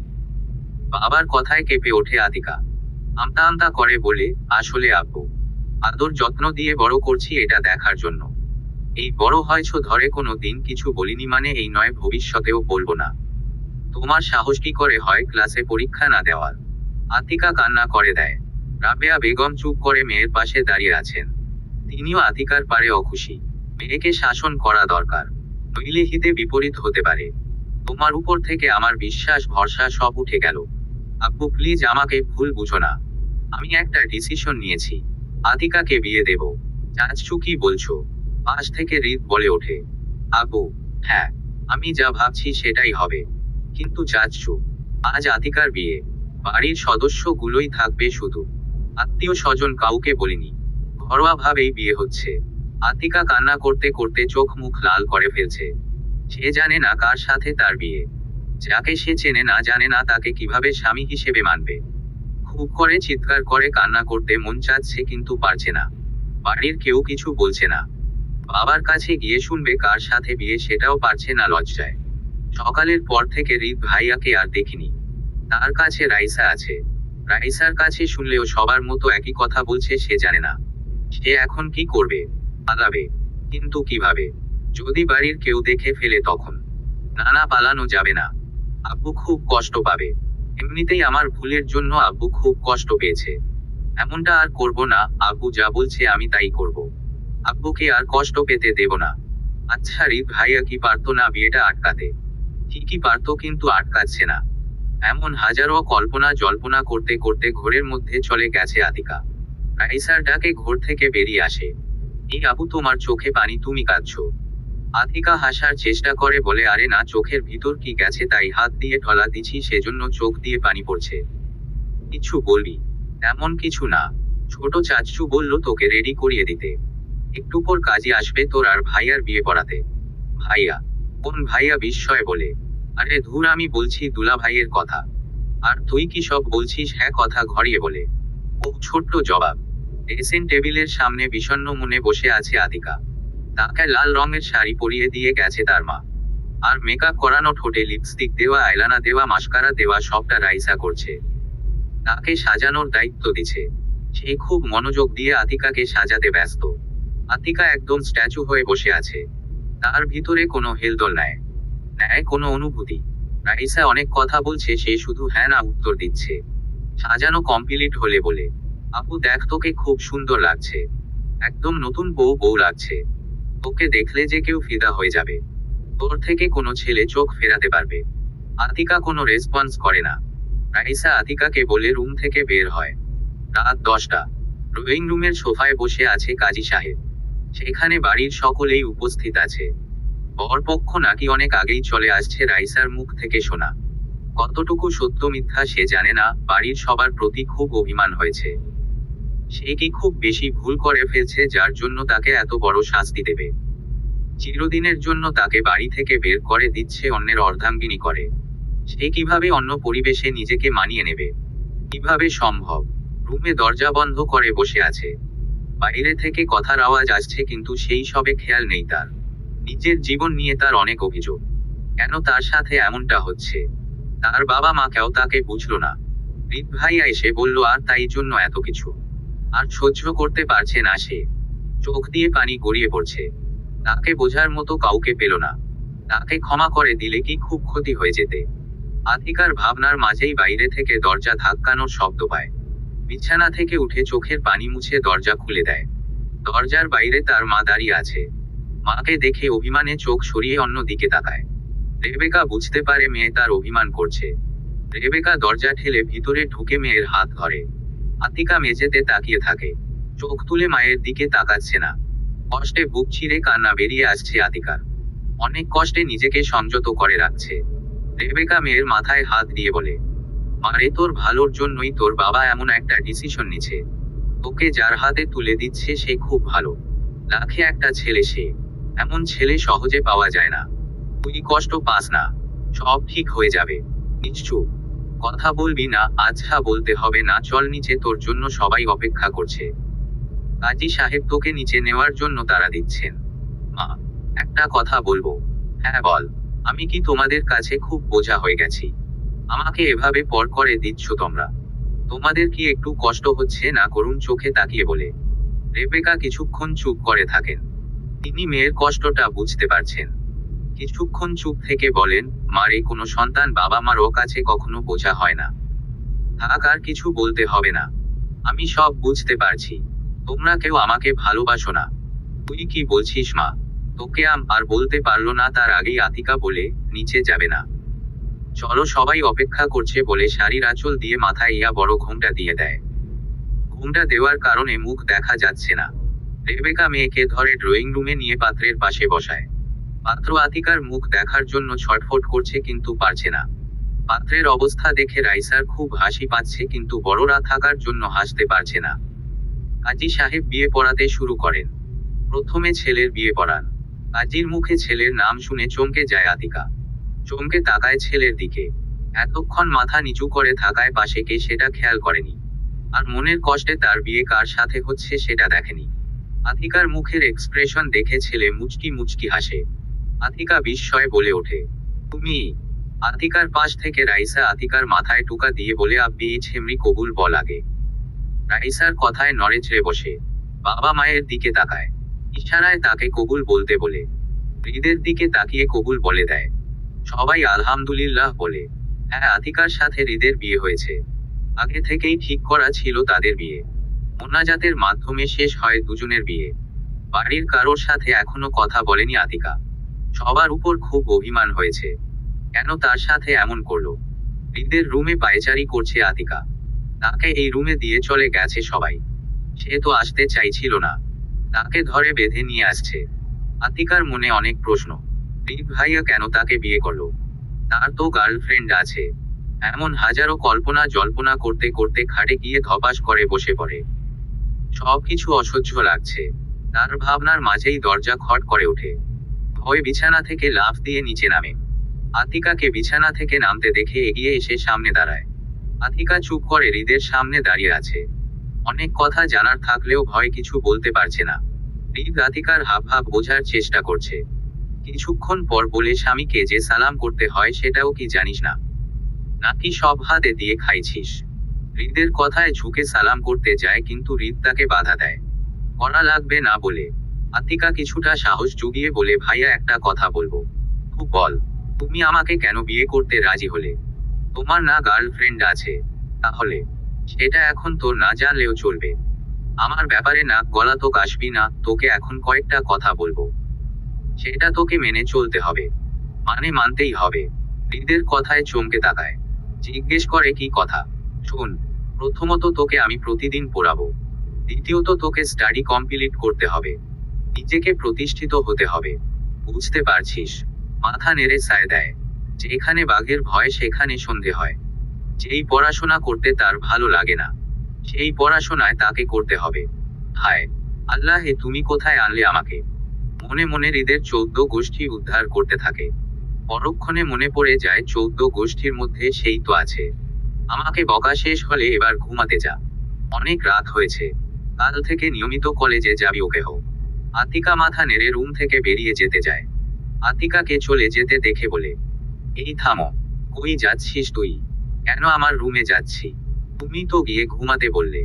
বাবার কথায় কেঁপে ওঠে আতিকা। আমতা আমতা করে বলে, আসলে আব্বু, আদর যত্ন দিয়ে বড় করছি এটা দেখার জন্য। এই বড় হয়েছ ধরে কোনো দিন কিছু বলিনি মানে এই নয় ভবিষ্যতেও বলবো না। তোমার সাহস কি করে হয় ক্লাসে পরীক্ষা না দেওয়ার? আতিকা কান্না করে দেয়। রাবেয়া বেগম চুপ করে মেয়ের পাশে দাঁড়িয়ে আছেন। তিনিও আতিকার পারে অখুশি। মেয়েকে শাসন করা দরকার, নইলে হিতে বিপরীত হতে পারে। তোমার উপর থেকে আমার বিশ্বাস ভরসা সব উঠে গেল। আব্বু প্লিজ আমাকে ভুল বুঝো না। আমি একটা ডিসিশন নিয়েছি, আতিকাকে বিয়ে দেব। চাচু কি বলছো? পাশ থেকে হৃদ বলে ওঠে, আব্বু হ্যাঁ, আমি যা ভাবছি সেটাই হবে। কিন্তু চাচু, আজ আতিকার বিয়ে, বাড়ির সদস্যগুলোই থাকবে শুধু, আত্মীয় স্বজন কাউকে বলিনি। ঘরোয়া ভাবেই বিয়ে হচ্ছে। আতিকা কান্না করতে করতে চোখ মুখ লাল করে ফেলছে। সে জানে না কার সাথে তার বিয়ে। যাকে সে চেনে না জানে না তাকে কিভাবে স্বামী হিসেবে মানবে। খুব করে চিৎকার করে কান্না করতে মন চাচ্ছে কিন্তু পারছে না। বাড়ির কেউ কিছু বলছে না। বাবার কাছে গিয়ে শুনবে কার সাথে বিয়ে সেটাও পারছে না লজ্জায়। সকালের পর থেকে হৃদ ভাইয়াকে আর দেখিনি। তার কাছে রাইসা আছে। রাইসার কাছে শুনলেও সবার মতো একই কথা বলছে, সে জানে না সে এখন কি করবে। পালাবে, কিন্তু কিভাবে? যদি বাড়ির কেউ দেখে ফেলে তখন? না পালানো যাবে না, আব্বু খুব কষ্ট পাবে। এমনিতেই আমার ভুলের জন্য আব্বু খুব কষ্ট পেয়েছে। এমনটা আর করব না, আব্বু যা বলছে আমি তাই করব। আব্বুকে আর কষ্ট পেতে দেব না। আচ্ছা হৃদ ভাইয়া কি পারতো না বিয়েটা আটকাতে? ঠিকই পারতো, কিন্তু আটকাচ্ছে না। এমন হাজারো কল্পনা জল্পনা করতে করতে ঘোরের মধ্যে চলে গেছে আতিকা। রাইসার ডাকে ঘোর থেকে বেরিয়ে আসে। এই আবু তোমার চোখে পানি, তুমি কাঁদছো। আতিকা হাসার চেষ্টা করে বলে, আরে না, চোখের ভিতর কি গেছে তাই হাত দিয়ে ঢলা দিছি সেজন্য চোখ দিয়ে পানি পড়ছে। কিছু বলবি? তেমন কিছু না, ছোট চাচু বলল তোকে রেডি করিয়ে দিতে, একটু পর কাজে আসবে তোর আর ভাইয়ার বিয়ে পড়াতে। ভাইয়া? কোন ভাইয়া? বিস্ময়ে বলে, আরে ধুর, আমি বলছি দুলা ভাইয়ের কথা। আর তুই কি সব বলছিস? হ্যাঁ কথা ঘরিয়ে বলে। ও ছোট্ট জবাব। ড্রেসিং টেবিলের সামনে বিষণ্ণ মনে বসে আছে আতিকা। তাকে লাল রঙের শাড়ি পরিয়ে দিয়ে গেছে তার মা। আর মেকআপ করানো, ঠোঁটে লিপস্টিক দেওয়া, আইলানা দেওয়া, মাস্কারা দেওয়া সবটা রাইসা করছে। তাকে সাজানোর দায়িত্ব দিছে। সে খুব মনোযোগ দিয়ে আতিকাকে সাজাতে ব্যস্ত। আতিকা একদম স্ট্যাচু হয়ে বসে আছে। তার ভিতরে কোনো হেলদোল নাই, কোনো অনুভূতি। রাইসা অনেক কথা বলছে, সে শুধু হ্যাঁ না উত্তর দিচ্ছে। সাজানো কমপ্লিট হলে বলে, আপু দেখ তোকে খুব সুন্দর লাগছে, একদম নতুন বউ বউ লাগছে। তোকে দেখলে যে কেউ ফিদা হয়ে যাবে। তোর থেকে কোনো ছেলে চোখ ফেরাতে পারবে। আতিকা কোনো রেসপন্স করে না। রাইসা আতিকাকে বলে রুম থেকে বের হয়। রাত 10টা। ড্রয়িং রুমের সোফায় বসে আছে কাজী সাহেব। সেখানে বাড়ির সকলেই উপস্থিত আছে। বরপক্ষ নাকি অনেক আগেই চলে আসছে রাইসার মুখ থেকে শোনা। কতটুকু সত্য মিথ্যা সে জানে না, বাড়ির সবার প্রতি খুব অভিমান হয়েছে। সে কি খুব বেশি ভুল করে ফেলছে যার জন্য তাকে এত বড় শাস্তি দেবে? চিরদিনের জন্য তাকে বাড়ি থেকে বের করে দিচ্ছে অন্যের অর্ধাঙ্গিনী করে। সে কিভাবে অন্য পরিবেশে নিজেকে মানিয়ে নেবে? কিভাবে সম্ভব? রুমে দরজা বন্ধ করে বসে আছে। বাইরে থেকে কথার আওয়াজ আসছে কিন্তু সেই সবে খেয়াল নেই তার। নিজের জীবন নিয়ে তার অনেক অভিযোগ। কেন তার সাথে এমনটা হচ্ছে? তার বাবা মা কেউ তাকে বুঝলো না। হৃদ ভাইয়া এসে বলল আর তাই জন্য এত কিছু। আর সহ্য করতে পারছে না সে। চোখ দিয়ে পানি গড়িয়ে পড়ছে। তাকে বোঝার মতো কাউকে পেল না। তাকে ক্ষমা করে দিলে কি খুব ক্ষতি হয়ে যেতে? আতিকার ভাবনার মাঝেই বাইরে থেকে দরজা ধাক্কানোর শব্দ পায়। বিছানা থেকে উঠে চোখের পানি মুছে দরজা খুলে দেয়। দরজার বাইরে তার মা দাঁড়িয়ে আছে। মাকে দেখে অভিমানে চোখ সরিয়ে অন্য দিকে তাকায়। রেবেকা বুঝতে পারে মেয়ে তার অভিমান করছে। রেবেকা দরজা ঠেলে ভিতরে ঢুকে মেয়ের হাত ধরে। আতিকা মেঝেতে তাকিয়ে থাকে, চোখ তুলে মায়ের দিকে তাকাচ্ছে না। কষ্টে বুক চিরে কান্না বেরিয়ে আসছে আতিকার। অনেক কষ্টে নিজেকে সংযত করে রাখছে। রেবেকা মেয়ের মাথায় হাত দিয়ে বলে, মারে তোর ভালোর জন্যই তোর বাবা এমন একটা ডিসিশন নিছে। তোকে যার হাতে তুলে দিচ্ছে সে খুব ভালো, লাখে একটা ছেলে সে। এমন ছেলে সহজে পাওয়া যায় না। তুই কষ্ট পাস না, সব ঠিক হয়ে যাবে। নিশ্চুপ, কথা বলবি না? আচ্ছা বলতে হবে না, চল নিচে, তোর জন্য সবাই অপেক্ষা করছে। কাজী সাহেব তোকে নিচে নেওয়ার জন্য তাড়া দিচ্ছেন। মা, একটা কথা বলবো? হ্যাঁ বল। আমি কি তোমাদের কাছে খুব বোঝা হয়ে গেছি? আমাকে এভাবে পর করে দিচ্ছ তোমরা? তোমাদের কি একটু কষ্ট হচ্ছে না? করুণ চোখে তাকিয়ে বলে। রেবেকা কিছুক্ষণ চুপ করে থাকেন। তিনি মেয়ের কষ্টটা বুঝতে পারছেন। কিছুক্ষণ চুপ থেকে বলেন, মারে, কোনো সন্তান বাবা মার কাছে কখনো বোঝা হয় না। থাক, আর কিছু বলতে হবে না। আমি সব বুঝতে পারছি। তোমরা কেউ আমাকে ভালোবাসো না। তুই কি বলছিস মা? তোকে আর বলতে পারলো না তার আগেই আতিকা বলে, নিচে যাবে না। চলো, সবাই অপেক্ষা করছে বলে শাড়ির আঁচল দিয়ে মাথায় ইয়া বড় ঘোমটা দিয়ে দেয়। ঘোমটা দেওয়ার কারণে মুখ দেখা যাচ্ছে না। রেবেকা মেয়েকে ধরে ড্রয়িং রুমে নিয়ে পাত্রের পাশে বসায়। পাত্র আতিকার মুখ দেখার জন্য ছটফট করছে কিন্তু পারছে না। পাত্রের অবস্থা দেখে রাইসার খুব হাসি পাচ্ছে কিন্তু বড়রা থাকার জন্য হাসতে পারছে না। কাজী সাহেব বিয়ে পড়াতে শুরু করেন। প্রথমে ছেলের বিয়ে পড়ান। কাজীর মুখে ছেলের নাম শুনে চমকে যায় আতিকা। চমকে তাকায় ছেলের দিকে। এতক্ষণ মাথা নিচু করে থাকায় পাশে কে সেটা খেয়াল করেনি। আর মনের কষ্টে তার বিয়ে কার সাথে হচ্ছে সেটা দেখেনি। আতিকার মুখের এক্সপ্রেশন দেখে ছেলে মুচকি মুচকি হাসে। আতিকা বিস্ময়ে বলে ওঠে, তুমি? আতিকার পাশ থেকে রাইসা আতিকার মাথায় টুকা দিয়ে বলে, আব্বি, এই ছেমরি কবুল বল আগে। রাইসার কথায় নড়ে চড়ে বসে। বাবা মায়ের দিকে তাকায়। ইশারায় তাকে কবুল বলতে বলে। হৃদের দিকে তাকিয়ে কবুল বলে দেয়। সবাই আলহামদুলিল্লাহ বলে। হ্যাঁ, আতিকার সাথে হৃদের বিয়ে হয়েছে। আগে থেকেই ঠিক করা ছিল তাদের বিয়ে। মোনাজাতের মাধ্যমে শেষ হয় দুজনের বিয়ে। বাড়ির কারোর সাথে এখনো কথা বলেনি আতিকা। সবার উপর খুব অভিমান হয়েছে। কেন তার সাথে এমন করলো? হৃদের রুমে পায়চারি করছে আতিকা। তাকে এই রুমে দিয়ে চলে গেছে সবাই। সে তো আসতে চাইছিল না। তাকে ধরে বেঁধে নিয়ে আসছে। আতিকার মনে অনেক প্রশ্ন। হৃদ ভাইয়া কেন তাকে বিয়ে করলো? তার তো গার্লফ্রেন্ড আছে। এমন হাজারো কল্পনা জল্পনা করতে করতে খাটে গিয়ে ধপাস করে বসে পড়ে। সবকিছু অসহ্য লাগছে। তার ভাবনার মাঝেই দরজা খট করে ওঠে। ভয় বিছানা থেকে লাফ দিয়ে নিচে নামে। আতিকাকে বিছানা থেকে নামতে দেখে এগিয়ে এসে সামনে দাঁড়ায়। আতিকা চুপ করে হৃদের সামনে দাঁড়িয়ে আছে। অনেক কথা জানার থাকলেও ভয় কিছু বলতে পারছে না। হৃদ আতিকার হাবভাব বোঝার চেষ্টা করছে। কিছুক্ষণ পর বলে, স্বামীকে যে সালাম করতে হয় সেটাও কি জানিস না? নাকি সব হাতে দিয়ে খাইছিস? হৃদের কথায় ঝুঁকে সালাম করতে যায় কিন্তু হৃদ তাকে বাধা দেয়। করা লাগবে না বলে। আতিকা কিছুটা সাহস জুগিয়ে বলে, ভাইয়া, একটা কথা বলবো। খুব বল। তুমি আমাকে কেন বিয়ে করতে রাজি হলে? তোমার না গার্লফ্রেন্ড আছে? তাহলে সেটা এখন তোর না জানলেও চলবে। আমার ব্যাপারে নাক গলা তো কাশবি না। তোকে এখন কয়েকটা কথা বলবো, সেটা তোকে মেনে চলতে হবে। মানে মানতেই হবে। হৃদের কথায় চমকে তাকায়। জিজ্ঞেস করে, কি কথা? শোন, প্রথমত তোকে আমি প্রতিদিন পড়াবো। দ্বিতীয়ত তোকে স্টাডি কমপ্লিট করতে হবে। নিজেকে প্রতিষ্ঠিত হতে হবে। বুঝতে পারছিস? মাথা নেড়ে সায় দেয়। যেখানে বাঘের ভয় সেখানে সন্ধে হয়। যেই পড়াশোনা করতে তার ভালো লাগে না, সেই পড়াশোনায় তাকে করতে হবে। হায় আল্লাহ, তুমি কোথায় আনলে আমাকে? মনে মনে হৃদের 14 গোষ্ঠী উদ্ধার করতে থাকে। পরক্ষণে মনে পড়ে যায় 14 গোষ্ঠীর মধ্যে সেই তো আছে। আমাকে বকা শেষ হলে এবার ঘুমাতে যা। অনেক রাত হয়েছে। কাল থেকে নিয়মিত কলেজে যাবি ওকে হোক। আতিকা মাথা নেড়ে রুম থেকে বেরিয়ে যেতে যায়। আতিকাকে চলে যেতে দেখে বলে, এই থামো। কই যাচ্ছিস তুই? কেন আমার রুমে যাচ্ছি? তুমি তো গিয়ে ঘুমাতে বললে।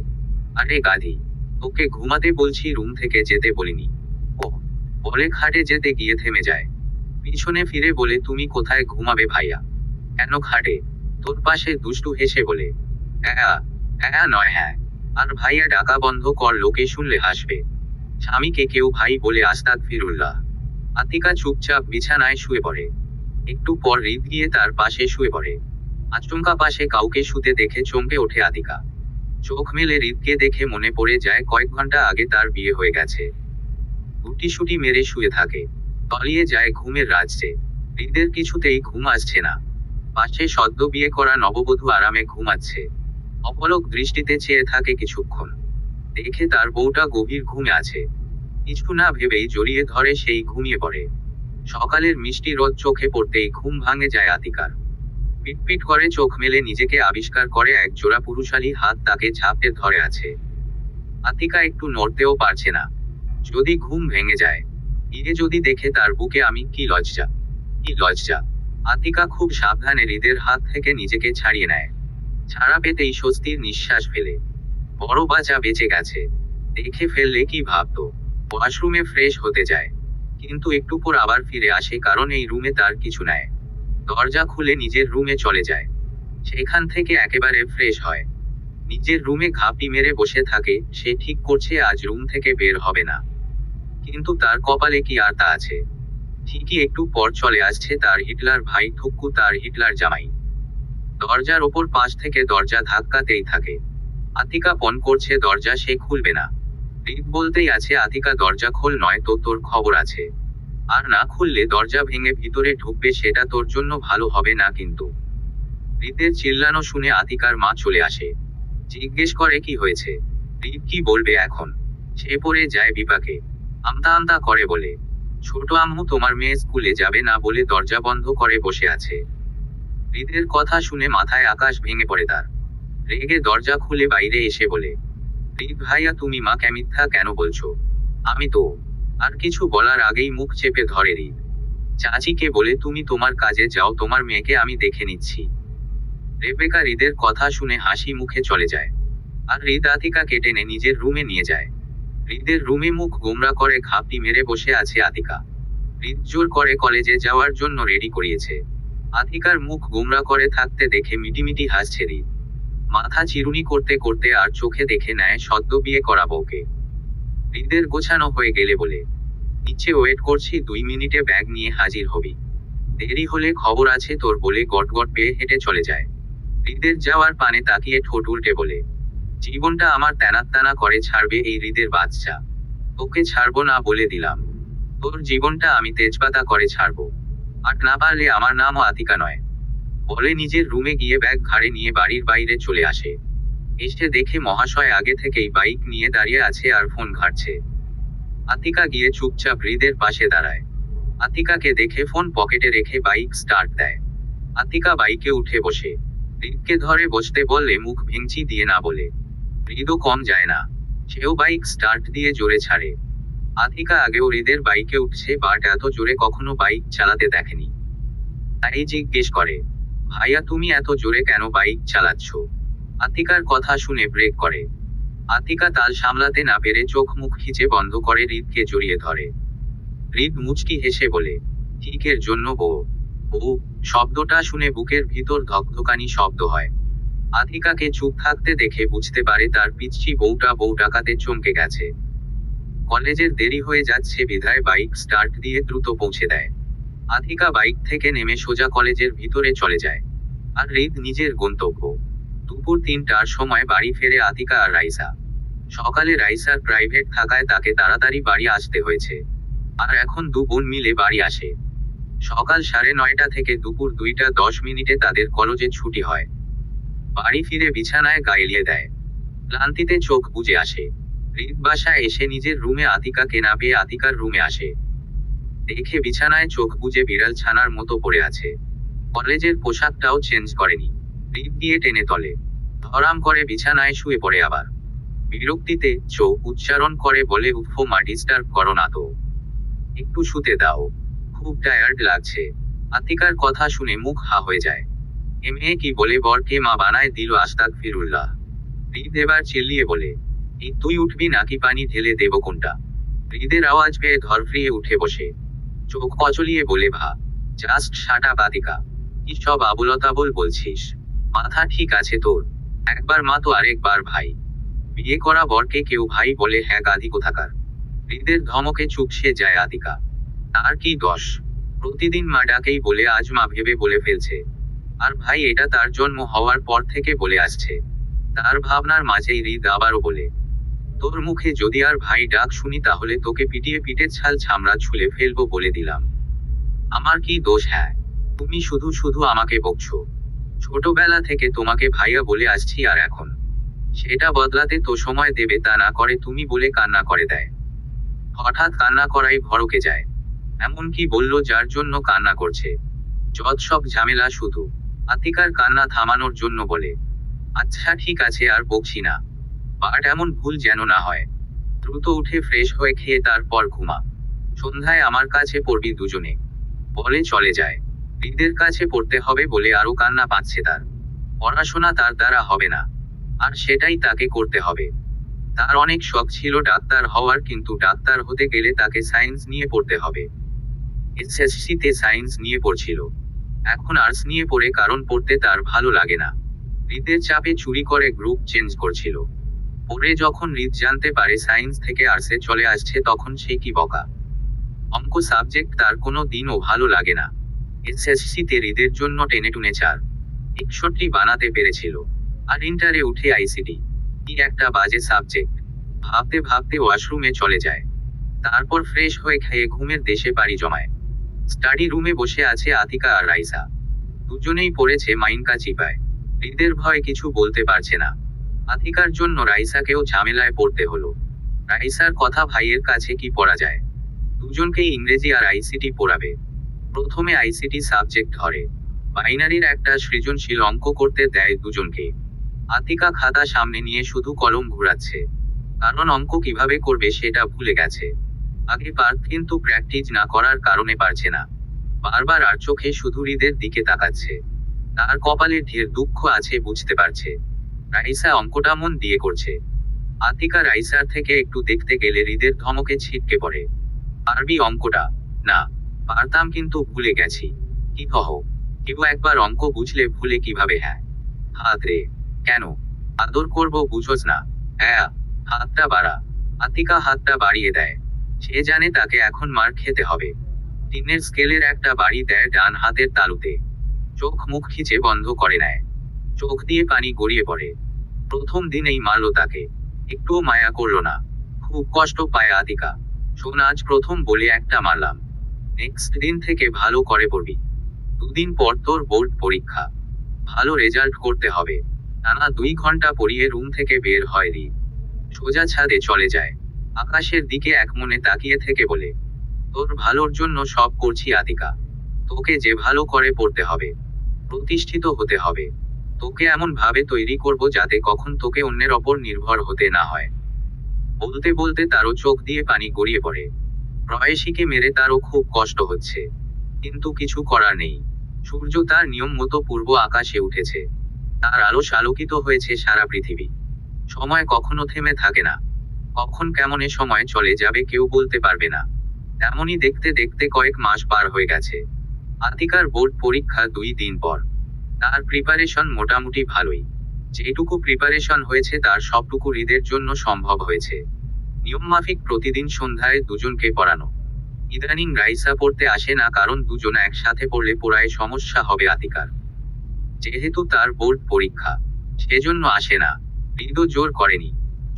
আরে গাধি, তোকে ঘুমাতে বলছি, রুম থেকে যেতে বলিনি। ও বলে খাটে যেতে গিয়ে থেমে যায়। পিছনে ফিরে বলে, তুমি কোথায় ঘুমাবে ভাইয়া? কেন খাটে? তোর পাশে দুষ্টু হেসে বলে, হ্যাঁ হ্যাঁ নয় হ্যাঁ। আর ভাইয়া ডাকা বন্ধ কর, লোকে শুনলে হাসবে। স্বামীকে কেউ ভাই বলে আস্তাগফিরুল্লাহ। আতিকা চুপচাপ বিছানায় শুয়ে পড়ে। একটু পর হৃদ গিয়ে তার পাশে শুয়ে পড়ে। আচমকা পাশে কাউকে শুতে দেখে চমকে ওঠে আতিকা। চোখ মেলে হৃদকে দেখে মনে পড়ে যায় কয়েক ঘন্টা আগে তার বিয়ে হয়ে গেছে। গুটিসুটি মেরে শুয়ে থাকে। তলিয়ে যায় ঘুমের রাজ্যে। হৃদের কিছুতেই ঘুম আসছে না। পাশে সদ্য বিয়ে করা নববধূ আরামে ঘুমাচ্ছে। অপলক দৃষ্টিতে চেয়ে থাকে কিছুক্ষণ। দেখে তার বউটা গভীর ঘুমে আছে। কিছু না ভেবেই জড়িয়ে ধরে সেই ঘুমিয়ে পড়ে। সকালের মিষ্টি রোদ চোখে পড়তেই ঘুম ভাঙে যায় আতিকার। পিটপিট করে চোখ মেলে নিজেকে আবিষ্কার করে এক জোড়া পুরুষালী হাত তাকে ঝাপটে ধরে আছে। আতিকা একটু নড়তেও পারছে না। যদি ঘুম ভেঙে যায়, ইরে যদি দেখে তার বুকে, আমি কি লজ্জা, কি লজ্জা। আতিকা খুব সাবধানে হৃদের হাত থেকে নিজেকে ছাড়িয়ে নেয়। ছাড়া পেতেই স্বস্তির নিঃশ্বাস ফেলে। বড় বাঁচা বেঁচে গেছে। দেখে ফেললে কি ভাবতো। ওয়াশরুমে ফ্রেশ হতে যায়, কিন্তু একটু পর আবার ফিরে আসে, কারণ এই রুমে তার কিছু নেই। দরজা খুলে নিজের রুমে চলে যায়। সেখান থেকে একেবারে ফ্রেশ হয়। নিজের রুমে ঘাপটি মেরে বসে থাকে। সে ঠিক করছে আজ রুম থেকে বের হবে না। কিন্তু তার কপালে কি আর তা আছে। ঠিকই একটু পর চলে আসছে তার হিটলার ভাই ঠুক্কু, তার হিটলার জামাই। দরজার ওপর পাশ থেকে দরজা ধাক্কাতেই থাকে। আতিকা পণ করছে দরজা সে খুলবে না। হৃদ বলতেই আছে, আতিকা দরজা খোল, নয় তো তোর খবর আছে। আর না খুললে দরজা ভেঙে ভিতরে ঢুকবে, সেটা তোর জন্য ভালো হবে না কিন্তু। হৃদের চিল্লানো শুনে আতিকার মা চলে আসে। জিজ্ঞেস করে কি হয়েছে। হৃদ কি বলবে এখন। সে পড়ে যায় বিপাকে। আমতা আমতা করে বলে, ছোট আম্মু তোমার মেয়ে স্কুলে যাবে না বলে দরজা বন্ধ করে বসে আছে। হৃদের কথা শুনে মাথায় আকাশ ভেঙে পড়ে তার। রেগে দরজা খুলে বাইরে এসে বলে, হৃদ ভাইয়া তুমি মাকে মিথ্যা কেন বলছো। আমি তো। আর কিছু বলার আগেই মুখ চেপে ধরে হৃদ। চাচিকে বলে তুমি তোমার কাজে যাও, তোমার মেয়েকে আমি দেখে নিচ্ছি। রেবেকা হৃদের কথা শুনে হাসি মুখে চলে যায়। আর হৃদ আতিকাকে টেনে নিজের রুমে নিয়ে যায়। হৃদের রুমে মুখ গোমরা করে ঘাপটি মেরে বসে আছে আতিকা। হৃদ জোর করে কলেজে যাওয়ার জন্য রেডি করিয়েছে। আতিকার মুখ গোমরা করে থাকতে দেখে মিটিমিটি হাসছে হৃদ। মাথা চিরুনি করতে করতে আর চোখে দেখে নেয় সদ্য বিয়ে করা বউকে। হৃদের গোছানো হয়ে গেলে বলে, নিচে ওয়েট করছি, 2 মিনিটে ব্যাগ নিয়ে হাজির হবি। দেরি হলে খবর আছে তোর বলে গটগট পেয়ে হেঁটে চলে যায়। হৃদের যাওয়ার পানে তাকিয়ে ঠোঁট উল্টে বলে, জীবনটা আমার তেনাত্তানা করে ছাড়বে এই হৃদের বাচ্চা। তোকে ছাড়বো না বলে দিলাম। তোর জীবনটা আমি তেজপাতা করে ছাড়বো। আর না পারলে আমার নামও আতিকা নয়। বলে নিজের রুমে গিয়ে ব্যাগ ঘাড়ে নিয়ে বাড়ির বাইরে চলে আসে। এসে দেখে মহাশয় আগে থেকেই বাইক নিয়ে দাঁড়িয়ে আছে আর ফোন ঘাঁটছে। আতিকা গিয়ে চুপচাপ হৃদের পাশে দাঁড়ায়। আতিকাকে দেখে ফোন পকেটে রেখে বাইক স্টার্ট দেয়। আতিকা বাইকে উঠে বসে। হৃদকে ধরে বসতে বললে মুখ ভেঙচি দিয়ে না বলে। হৃদও কম যায় না। সেও বাইক স্টার্ট দিয়ে জোরে ছাড়ে। আতিকা আগেও হৃদের বাইকে উঠছে, বাট এত জোরে কখনো বাইক চালাতে দেখেনি। তাই জিজ্ঞেস করে, ভাইয়া তুমি এত জোরে কেন বাইক চালাচ্ছ। আতিকার কথা শুনে ব্রেক করে। আতিকা তাল সামলাতে না পেরে চোখ মুখ খিচে বন্ধ করে হৃদকে জড়িয়ে ধরে। হৃদ মুচকি হেসে বলে, ঠিকের জন্য বউ। বউ শব্দটা শুনে বুকের ভিতর ধকধকানি শব্দ হয়। আতিকাকে চুপ থাকতে দেখে বুঝতে পারে তার পিচ্চি বউটা বউ ডাকাতে চমকে গেছে। কলেজের দেরি হয়ে যাচ্ছে বিধায় বাইক স্টার্ট দিয়ে দ্রুত পৌঁছে দেয়। আতিকা বাইক থেকে নেমে সোজা কলেজের ভিতরে চলে যায়। আর হৃদ নিজের গন্তব্য। দুপুর 3টার সময় বাড়ি ফেরে আতিকা আর রাইসা। সকালে রাইসার প্রাইভেট থাকায় তাকে তাড়াতাড়ি বাড়ি আসতে হয়েছে। আর এখন 2 বোন মিলে বাড়ি আসে। সকাল 9:30 থেকে দুপুর 2:10 তাদের কলেজে ছুটি হয়। বাড়ি ফিরে বিছানায় গা এলিয়ে দেয়। ক্লান্তিতে চোখ বুজে আসে। হৃদ বাসায় এসে নিজের রুমে আতিকাকে না পেয়ে আতিকার রুমে আসে। দেখে বিছানায় চোখ বুজে বিড়াল ছানার মতো পড়ে আছে। কলেজের পোশাকটাও চেঞ্জ করেনি। হৃদ দিয়ে টেনে তলে ধরাম করে বিছানায় শুয়ে পড়ে আবার। বিরক্তিতে চোখ উচ্চারণ করে বলে, উফ মা, ডিস্টার্ব করো না তো, একটু শুতে দাও, খুব টায়ার্ড লাগছে। আতিকার কথা শুনে মুখ হা হয়ে যায়। এ মেয়ে কি বলে বরকে মা বানায় দিল, আস্তাগফিরুল্লাহ। হৃদ এবার চিল্লিয়ে বলে, এই তুই উঠবি নাকি পানি ঢেলে দেব কোনটা। হৃদের আওয়াজ পেয়ে ধরফ্রিয়ে উঠে বসে চোখ কচলিয়ে বলে, জাস্ট শাট আপ আতিকা। কি সব আবুলতাবল বলছিস। মাথা ঠিক আছে তোর। একবার মা তো আরেকবার ভাই। বিয়ে করা বরকে কেউ ভাই বলে, হ্যাঁ গাধি কোথাকার। হৃদের ধমকে চুপসে যায় আতিকা। তার কি দোষ। প্রতিদিন মা ডাকেই বলে আজ মা ভেবে বলে ফেলছে। আর ভাই এটা তার জন্ম হওয়ার পর থেকে বলে আসছে। তার ভাবনার মাঝেই হৃদ আবারও বলে, তোর মুখে যদি আর ভাই ডাক শুনি তাহলে তোকে পিটিয়ে পিঠে ছাল ছামড়া ছুলে ফেলবো বলে দিলাম। আমার কি দোষ? হ্যাঁ, তুমি শুধু শুধু আমাকে বকছো। ছোটবেলা থেকে তোমাকে ভাইয়া বলে আসছি, আর এখন সেটা বদলাতে তো সময় দেবে, তা না করে তুমি বলে কান্না করে দেয়। হঠাৎ কান্না করাই ভড়কে যায়। এমন কি বললো যার জন্য কান্না করছে? যত সব ঝামেলা শুধু। আতিকার কান্না থামানোর জন্য বলে, আচ্ছা ঠিক আছে আর বকছি না, বাট এমন ভুল যেন না হয়। দ্রুত উঠে ফ্রেশ হয়ে খেয়ে তারপর ঘুমা। সন্ধ্যায় আমার কাছে পড়বি দুজনে, বলে চলে যায়। হৃদের কাছে পড়তে হবে বলে আরো কান্না পাচ্ছে তার। পড়াশোনা তার দ্বারা হবে না, আর সেটাই তাকে করতে হবে। তার অনেক শখ ছিল ডাক্তার হওয়ার, কিন্তু ডাক্তার হতে গেলে তাকে সায়েন্স নিয়ে পড়তে হবে। এসএসসিতে সায়েন্স নিয়ে পড়ছিল, এখন আর্টস নিয়ে পড়ে, কারণ পড়তে তার ভালো লাগে না। হৃদের চাপে চুরি করে গ্রুপ চেঞ্জ করছিল। পরে যখন হৃদ জানতে পারে সায়েন্স থেকে আর্টসে চলে আসছে, তখন সে কি বকা। অঙ্ক সাবজেক্ট তার কোনো দিনও ভালো লাগে না। এসএসসিতে হৃদের জন্য টেনে টুনে 461 বানাতে পেরেছিল, আর ইন্টারে উঠে আইসিটি। কি একটা বাজে সাবজেক্ট। ভাবতে ভাবতে ওয়াশরুমে চলে যায়। তারপর ফ্রেশ হয়ে খেয়ে ঘুমের দেশে পাড়ি জমায়। স্টাডি রুমে বসে আছে আতিকা আর রাইসা। দুজনেই পড়েছে মাইনকা চিপায়। হৃদের ভয় কিছু বলতে পারছে না। আতিকার জন্য রাইসাকেও ঝামেলায় পড়তে হলো। রাইসার কথা ভাইয়ের কাছে কি পড়া যায়? দুজনকেই ইংরেজি আর আইসিটি পড়াবে। প্রথমে আইসিটি সাবজেক্ট ধরে, বাইনারির একটা সৃজনশীল অঙ্ক করতে দেয় দুজনকে। আতিকা খাতা সামনে নিয়ে শুধু কলম ঘুরাচ্ছে, কারণ অঙ্ক কিভাবে করবে সেটা ভুলে গেছে। আগে পারত, কিন্তু প্র্যাকটিস না করার কারণে পারছে না। বারবার আর চোখে শুধু হৃদের দিকে তাকাচ্ছে। তার কপালে ঢের দুঃখ আছে বুঝতে পারছে। রাইসা অঙ্কটা মন দিয়ে করছে। আতিকা রাইসার থেকে একটু দেখতে গেলে হৃদের ধমকে ছিটকে পড়ে। পারবি অঙ্কটা? না, পারতাম কিন্তু ভুলে গেছি। কি কহ? কেউ একবার অঙ্ক বুঝলে ভুলে কিভাবে? হ্যাঁ, হাত রে। কেন? আদর করব বুঝোস না? হ্যাঁ, হাতটা বাড়া। আতিকা হাতটা বাড়িয়ে দেয়। সে জানে তাকে এখন মার খেতে হবে। টিনের স্কেলের একটা বাড়ি দেয় ডান হাতের তালুতে। চোখ মুখ খিচে বন্ধ করে নেয়। চোখ দিয়ে পানি গড়িয়ে পড়ে। প্রথম দিনেই মারলো তাকে, একটুও মায়া করলো না। খুব কষ্ট পায় আতিকা। শোন, আজ প্রথম বলে একটা মারলাম, নেক্সট দিন থেকে ভালো করে পড়বি। দুদিন পর তোর বোর্ড পরীক্ষা, ভালো রেজাল্ট করতে হবে। টানা 2 ঘন্টা পড়িয়ে রুম থেকে বের হয় হৃদ। সোজা ছাদে চলে যায়। আকাশের দিকে এক মনে তাকিয়ে থেকে বলে, তোর ভালোর জন্য সব করছি আতিকা। তোকে যে ভালো করে পড়তে হবে, প্রতিষ্ঠিত হতে হবে। তোকে এমন ভাবে তৈরি করব যাতে কখন তোকে অন্যের ওপর নির্ভর হতে না হয়। বলতে বলতে তারও চোখ দিয়ে পানি গড়িয়ে পড়ে। প্রয়াসীকে মেরে তারও খুব কষ্ট হচ্ছে, কিন্তু কিছু করার নেই। সূর্য তার নিয়ম মতো পূর্ব আকাশে উঠেছে। তার আলো আলোকিত হয়েছে সারা পৃথিবী। সময় কখনো থেমে থাকে না। কখন কেমনে সময় চলে যাবে কেউ বলতে পারবে না। তেমনই দেখতে দেখতে কয়েক মাস পার হয়ে গেছে। আতিকার বোর্ড পরীক্ষা 2 দিন পর। তার প্রিপারেশন মোটামুটি ভালোই। যেটুকু প্রিপারেশন হয়েছে তার সবটুকু হৃদের জন্য সম্ভব হয়েছে। নিয়মমাফিক প্রতিদিন সন্ধ্যায় দুজনকে পড়ানো। ইদানিং রাইসা পড়তে আসে না, কারণ দুজন একসাথে পড়লে পড়ায় সমস্যা হবে আতিকার। যেহেতু তার বোর্ড পরীক্ষা, সেজন্য আসে না। হৃদও জোর করেনি।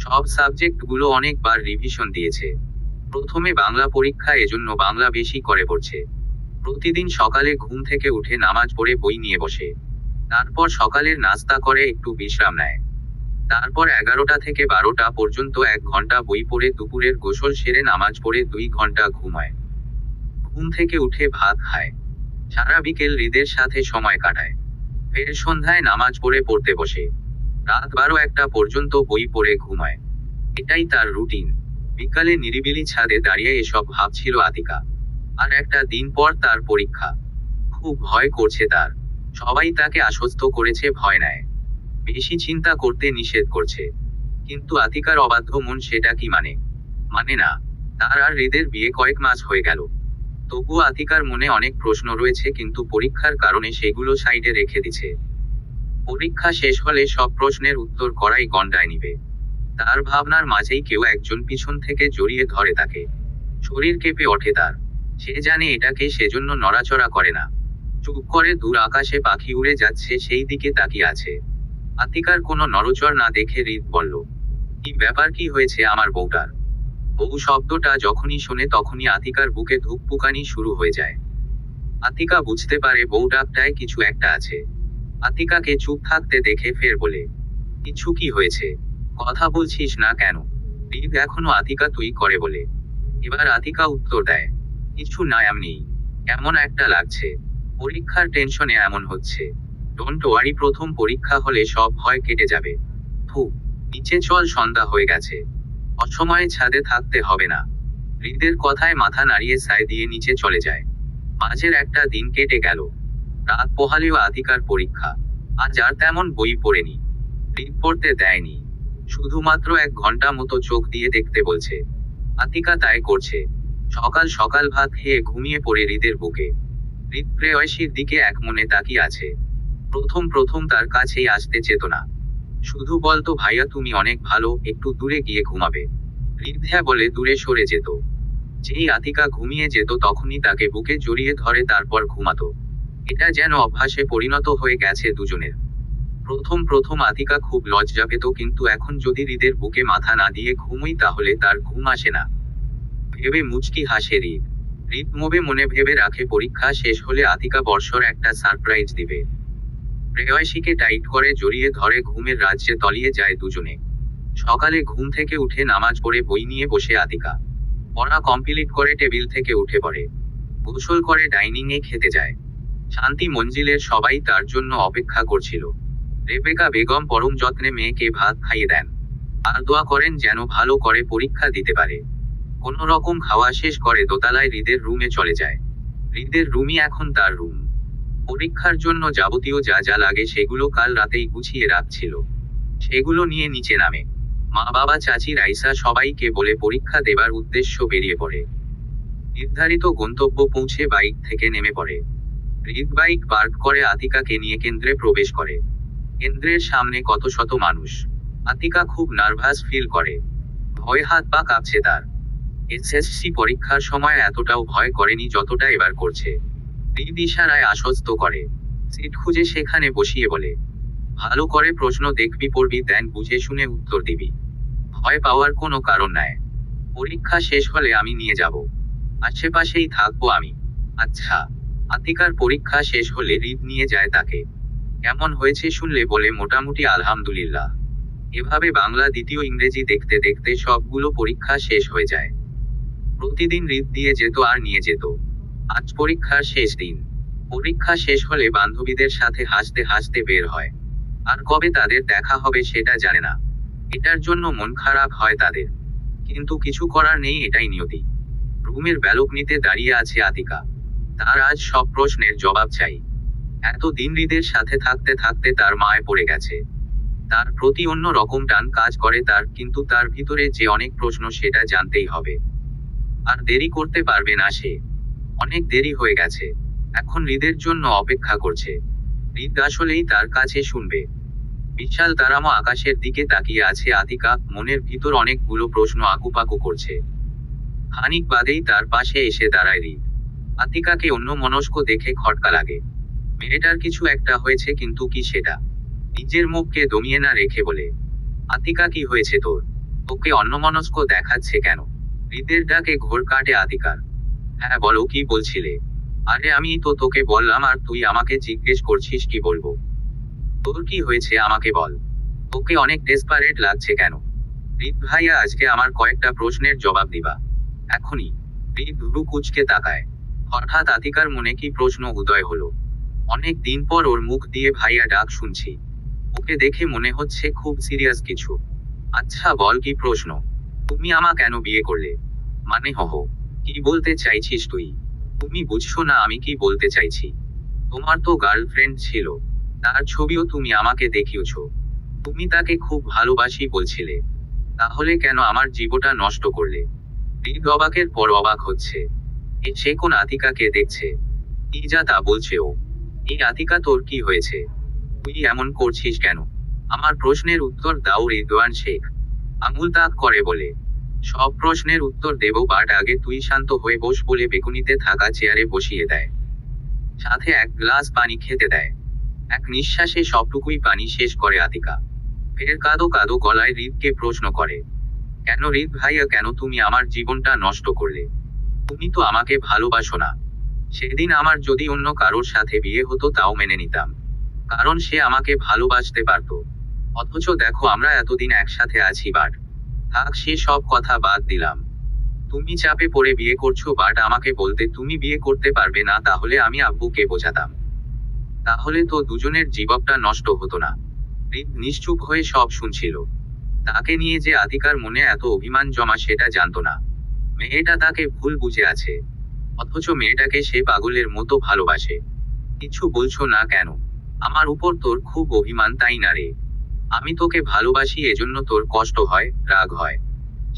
সব সাবজেক্টগুলো অনেকবার রিভিশন দিয়েছে। প্রথমে বাংলা পরীক্ষা, এজন্য বাংলা বেশি করে পড়ছে। প্রতিদিন সকালে ঘুম থেকে উঠে নামাজ পড়ে বই নিয়ে বসে। তারপর সকালের নাস্তা করে একটু বিশ্রাম নেয়। তারপর 11টা থেকে 12টা পর্যন্ত 1 ঘন্টা বই পড়ে দুপুরের গোসল সেরে নামাজ পড়ে 2 ঘন্টা ঘুমায়। ঘুম থেকে উঠে ভাত খায়। সারা বিকেল হৃদের সাথে সময় কাটায়। ফের সন্ধ্যায় নামাজ পড়ে পড়তে বসে। রাত 12-1টা পর্যন্ত বই পড়ে ঘুমায়। এটাই তার রুটিন। বিকালে নিরিবিলি ছাদে দাঁড়িয়ে এসব ভাবছিল আতিকা। আর একটা দিন পর তার পরীক্ষা। খুব ভয় করছে তার। সবাই তাকে আশ্বস্ত করেছে ভয় নেয়, বেশি চিন্তা করতে নিষেধ করছে। কিন্তু আতিকার অবাধ্য মন সেটা কি মানে না। তার আর হৃদের বিয়ে কয়েক মাস হয়ে গেল। তবুও আতিকার মনে অনেক প্রশ্ন রয়েছে, কিন্তু পরীক্ষার কারণে সেগুলো সাইডে রেখে দিছে। পরীক্ষা শেষ হলে সব প্রশ্নের উত্তর করাই গন্ডায় নিবে। তার ভাবনার মাঝেই কেউ একজন পিছন থেকে জড়িয়ে ধরে তাকে। শরীর কেঁপে ওঠে তার। সে জানে এটাকে, সেজন্য নড়াচড়া করে না। চুপ করে দূর আকাশে পাখি উড়ে যাচ্ছে সেই দিকে তাকিয়ে আছে। আতিকার কোনো নড়চড় না দেখে হৃদ বলল, কি ব্যাপার, কি হয়েছে আমার বউটার? বউ শব্দটা যখনই শোনে তখনই আতিকার বুকে ধুকপুকানি শুরু হয়ে যায়। আতিকা বুঝতে পারে বউ ডাকটায় কিছু একটা আছে। আতিকাকে চুপ থাকতে দেখে ফের বলে, কিছু কি হয়েছে? কথা বলছিস না কেন? হৃদ এখনো আতিকা তুই করে বলে। এবার আতিকা উত্তর দেয়, কিছু না, এমনি কেমন একটা লাগছে। পরীক্ষার টেনশনে এমন হচ্ছে। ডোন্ট ওয়ারি, প্রথম পরীক্ষা হলে সব ভয় কেটে যাবে। থু, নিচে চল, সন্ধ্যা হয়ে গেছে। অসময়ে ছাদে থাকতে হবে না। হৃদের কথায় মাথা নাড়িয়ে সায় দিয়ে নিচে চলে যায়। মাঝের একটা দিন কেটে গেল। রাত পোহালেও আতিকার পরীক্ষা। আজ আর তেমন বই পড়েনি। হৃদ পড়তে দেয়নি। শুধুমাত্র 1 ঘন্টা মতো চোখ দিয়ে দেখতে বলছে। আতিকা তাই করছে। সকাল সকাল ভাত খেয়ে ঘুমিয়ে পড়ে হৃদের বুকে। হৃদ প্রেয়সীর দিকে এক মনে তাকিয়ে আছে। প্রথম প্রথম তার কাছেই আসতে চেত না। শুধু বলতো, ভাইয়া তুমি অনেক ভালো, একটু দূরে গিয়ে ঘুমাবে। হৃদ হ্যাঁ বলে দূরে সরে যেত। যেই আতিকা ঘুমিয়ে যেত তখনই তাকে বুকে জড়িয়ে ধরে তারপর ঘুমাতো। এটা যেন অভ্যাসে পরিণত হয়ে গেছে দুজনের। প্রথম প্রথম আতিকা খুব লজ্জা পেত, কিন্তু এখন যদি হৃদের বুকে মাথা না দিয়ে ঘুমোই তাহলে তার ঘুম আসে না। ভেবে মুচকি হাসে হৃদ। হৃদ মনে ভেবে রাখে পরীক্ষা শেষ হলে আতিকা বর্ষর একটা সারপ্রাইজ দিবে। প্রেয়সীকে টাইট করে জড়িয়ে ধরে ঘুমের রাজ্যে তলিয়ে যায় দুজনে। সকালে ঘুম থেকে উঠে নামাজ পড়ে বই নিয়ে বসে আতিকা। পড়া কমপ্লিট করে টেবিল থেকে উঠে পড়ে। গোসল করে ডাইনিং এ খেতে যায়। শান্তি মঞ্জিলের সবাই তার জন্য অপেক্ষা করছিল। রেবেকা বেগম পরম যত্নে মেয়েকে ভাত খাইয়ে দেন। আর দোয়া করেন যেন ভালো করে পরীক্ষা দিতে পারে। কোনো রকম খাওয়া শেষ করে দোতলায় হৃদের রুমে চলে যায়। হৃদের রুমই এখন তার রুম। পরীক্ষার জন্য যাবতীয় যা যা লাগে সেগুলো কাল রাতেই গুছিয়ে রাখছিল। সেগুলো নিয়ে নিচে নামে। মা বাবা চাচি রাইসা সবাইকে বলে পরীক্ষা দেবার উদ্দেশ্য বেরিয়ে পড়ে। নির্ধারিত গন্তব্য পৌঁছে বাইক থেকে নেমে পড়ে। হৃদ বাইক পার্ক করে আতিকাকে নিয়ে কেন্দ্রে প্রবেশ করে। কেন্দ্রের সামনে কত শত মানুষ। আতিকা খুব নার্ভাস ফিল করে। ভয় হাত পা কাঁপছে তার। এসএসসি পরীক্ষার সময় এতটাও ভয় করেনি যতটা এবার করছে। হৃদ ইশারায় আশ্বস্ত করে। সিট খুঁজে সেখানে বসিয়ে বলে, ভালো করে প্রশ্ন দেখবি, পড়বি, দেন বুঝে শুনে উত্তর দিবি। ভয় পাওয়ার কোনো কারণ নাই। পরীক্ষা শেষ হলে আমি নিয়ে যাব। আশেপাশেই থাকবো আমি। আচ্ছা। আতিকার পরীক্ষা শেষ হলে হৃদ নিয়ে যায় তাকে। কেমন হয়েছে শুনলে বলে, মোটামুটি আলহামদুলিল্লাহ। এভাবে বাংলা দ্বিতীয় ইংরেজি দেখতে দেখতে সবগুলো পরীক্ষা শেষ হয়ে যায়। প্রতিদিন হৃদ দিয়ে যেত আর নিয়ে যেত। আজ পরীক্ষার শেষ দিন। পরীক্ষা শেষ হলে বান্ধবীদের সাথে হাসতে হাসতে বের হয়। আর কবে তাদের দেখা হবে সেটা জানে না। এটার জন্য মন খারাপ হয় তাদের। কিন্তু কিছু করার নেই, এটাই নিয়তি। রুমের ব্যালকনিতে দাঁড়িয়ে আছে আতিকা। তার আজ সব প্রশ্নের জবাব চাই। এতদিন হৃদের সাথে থাকতে থাকতে তার মায় পড়ে গেছে। তার প্রতি অন্য রকম টান কাজ করে তার, কিন্তু তার ভিতরে যে অনেক প্রশ্ন সেটা জানতেই হবে। আর দেরি করতে পারবে না সে। অনেক দেরি হয়ে গেছে। এখন হৃদের জন্য অপেক্ষা করছে। হৃদ আসলেই তার কাছে শুনবে। বিশাল তারাময় আকাশের দিকে তাকিয়ে আছে আতিকা, মনের ভিতর অনেকগুলো প্রশ্ন আকুপাকু করছে। খানিক বাদেই তার পাশে এসে দাঁড়ায় হৃদ। আতিকাকে অন্যমনস্ক দেখে খটকা লাগে। মেয়েটার কিছু একটা হয়েছে, কিন্তু কি সেটা? নিজের মুখকে দমিয়ে না রেখে বলে, আতিকা কি হয়েছে তোর? তোকে অন্যমনস্ক দেখাচ্ছে কেন? হৃদের ডাকে ঘোর কাটে আতিকার। হ্যাঁ বলো, কি বলছিলে? আরে আমি তো তোকে বললাম, আর তুই আমাকে জিজ্ঞেস করছিস কি বলবো? তোর কি হয়েছে আমাকে বল। তোকে অনেক ডেসপারেট লাগছে কেন? হৃদ ভাইয়া, আজকে আমার কয়েকটা প্রশ্নের জবাব দিবা। এখনই। হৃদ ভ্রু কুঁচকে তাকায়। হঠাৎ আতিকার মনে কি প্রশ্ন উদয় হলো। অনেক দিন পর ওর মুখ দিয়ে ভাইয়া ডাক শুনছি। ওকে দেখে মনে হচ্ছে খুব সিরিয়াস কিছু। আচ্ছা বল, কি প্রশ্ন? তুমি আমা কেন বিয়ে করলে? মানে হহ, কি বলতে চাইছিস তুই? তুমি বুঝছো না আমি কি বলতে চাইছি? তোমার তো গার্লফ্রেন্ড ছিল। তার ছবিও তুমি আমাকে দেখিয়েছো। তুমি তাকে খুব ভালোবাসি বলছিলে। তাহলে কেন আমার জীবনটা নষ্ট করলে? হৃদ অবাকের পর অবাক হচ্ছে। সে কোন আতিকাকে দেখছে? কি যা তা বলছে ও? এই আতিকা, তোর কি হয়েছে? তুই এমন করছিস কেন? আমার প্রশ্নের উত্তর দাও রিদওয়ান শেখ। আঙুল তাক করে বলে, সব প্রশ্নের উত্তর দেব, বাট আগে তুই শান্ত হয়ে বস বলে বেকুনিতে থাকা চেয়ারে বসিয়ে দেয়। সাথে 1 গ্লাস পানি খেতে দেয়। এক নিঃশ্বাসে সবটুকুই পানি শেষ করে আতিকা। ফের কাঁদো কাঁদো গলায় হৃদকে প্রশ্ন করে, কেন হৃদ ভাইয়া, কেন তুমি আমার জীবনটা নষ্ট করলে? তুমি তো আমাকে ভালোবাসো না। সেদিন আমার যদি অন্য কারোর সাথে বিয়ে হতো তাও মেনে নিতাম, কারণ সে আমাকে ভালোবাসতে পারতো। অথচ দেখো আমরা এতদিন একসাথে আছি, বাট থাক সে সব কথা বাদ দিলাম। তুমি চাপে পড়ে বিয়ে করছো, বাট আমাকে বলতে তুমি বিয়ে করতে পারবে না, তাহলে আমি আব্বুকে বোঝাতাম, তাহলে তো দুজনের জীবনটা নষ্ট হতো না। হৃদ নিশ্চুপ হয়ে সব শুনছিল। তাকে নিয়ে যে আতিকার মনে এত অভিমান জমা সেটা জানতো না। মেয়েটা তাকে ভুল বুঝে আছে, অথচ মেয়েটাকে সে পাগলের মতো ভালোবাসে। কিছু বলছো না কেন? আমার উপর তোর খুব অভিমান, তাই না রে? আমি তোকে ভালোবাসি, এজন্য তোর কষ্ট হয়, রাগ হয়,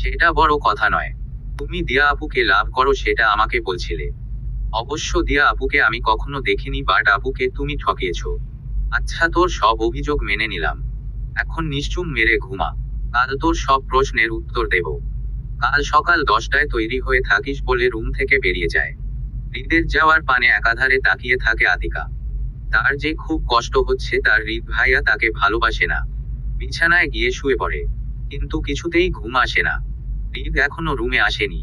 সেটা বড় কথা নয়। তুমি দিয়া আপুকে লাভ করো সেটা আমাকে বলছিলে। অবশ্য দিয়া আপুকে আমি কখনো দেখিনি, বাট আপুকে তুমি ঠকিয়েছো। আচ্ছা, তোর সব অভিযোগ মেনে নিলাম, এখন নিশ্চুম মেরে ঘুমা। কাল তোর সব প্রশ্নের উত্তর দেব। কাল সকাল 10টায় তৈরি হয়ে থাকিস বলে রুম থেকে বেরিয়ে যায়। হৃদের যাওয়ার পানে একাধারে তাকিয়ে থাকে আতিকা। তার যে খুব কষ্ট হচ্ছে, তার হৃদ ভাইয়া তাকে ভালোবাসে না। বিছানায় গিয়ে শুয়ে পড়ে, কিন্তু কিছুতেই ঘুম আসে না। হৃদ এখনো রুমে আসেনি।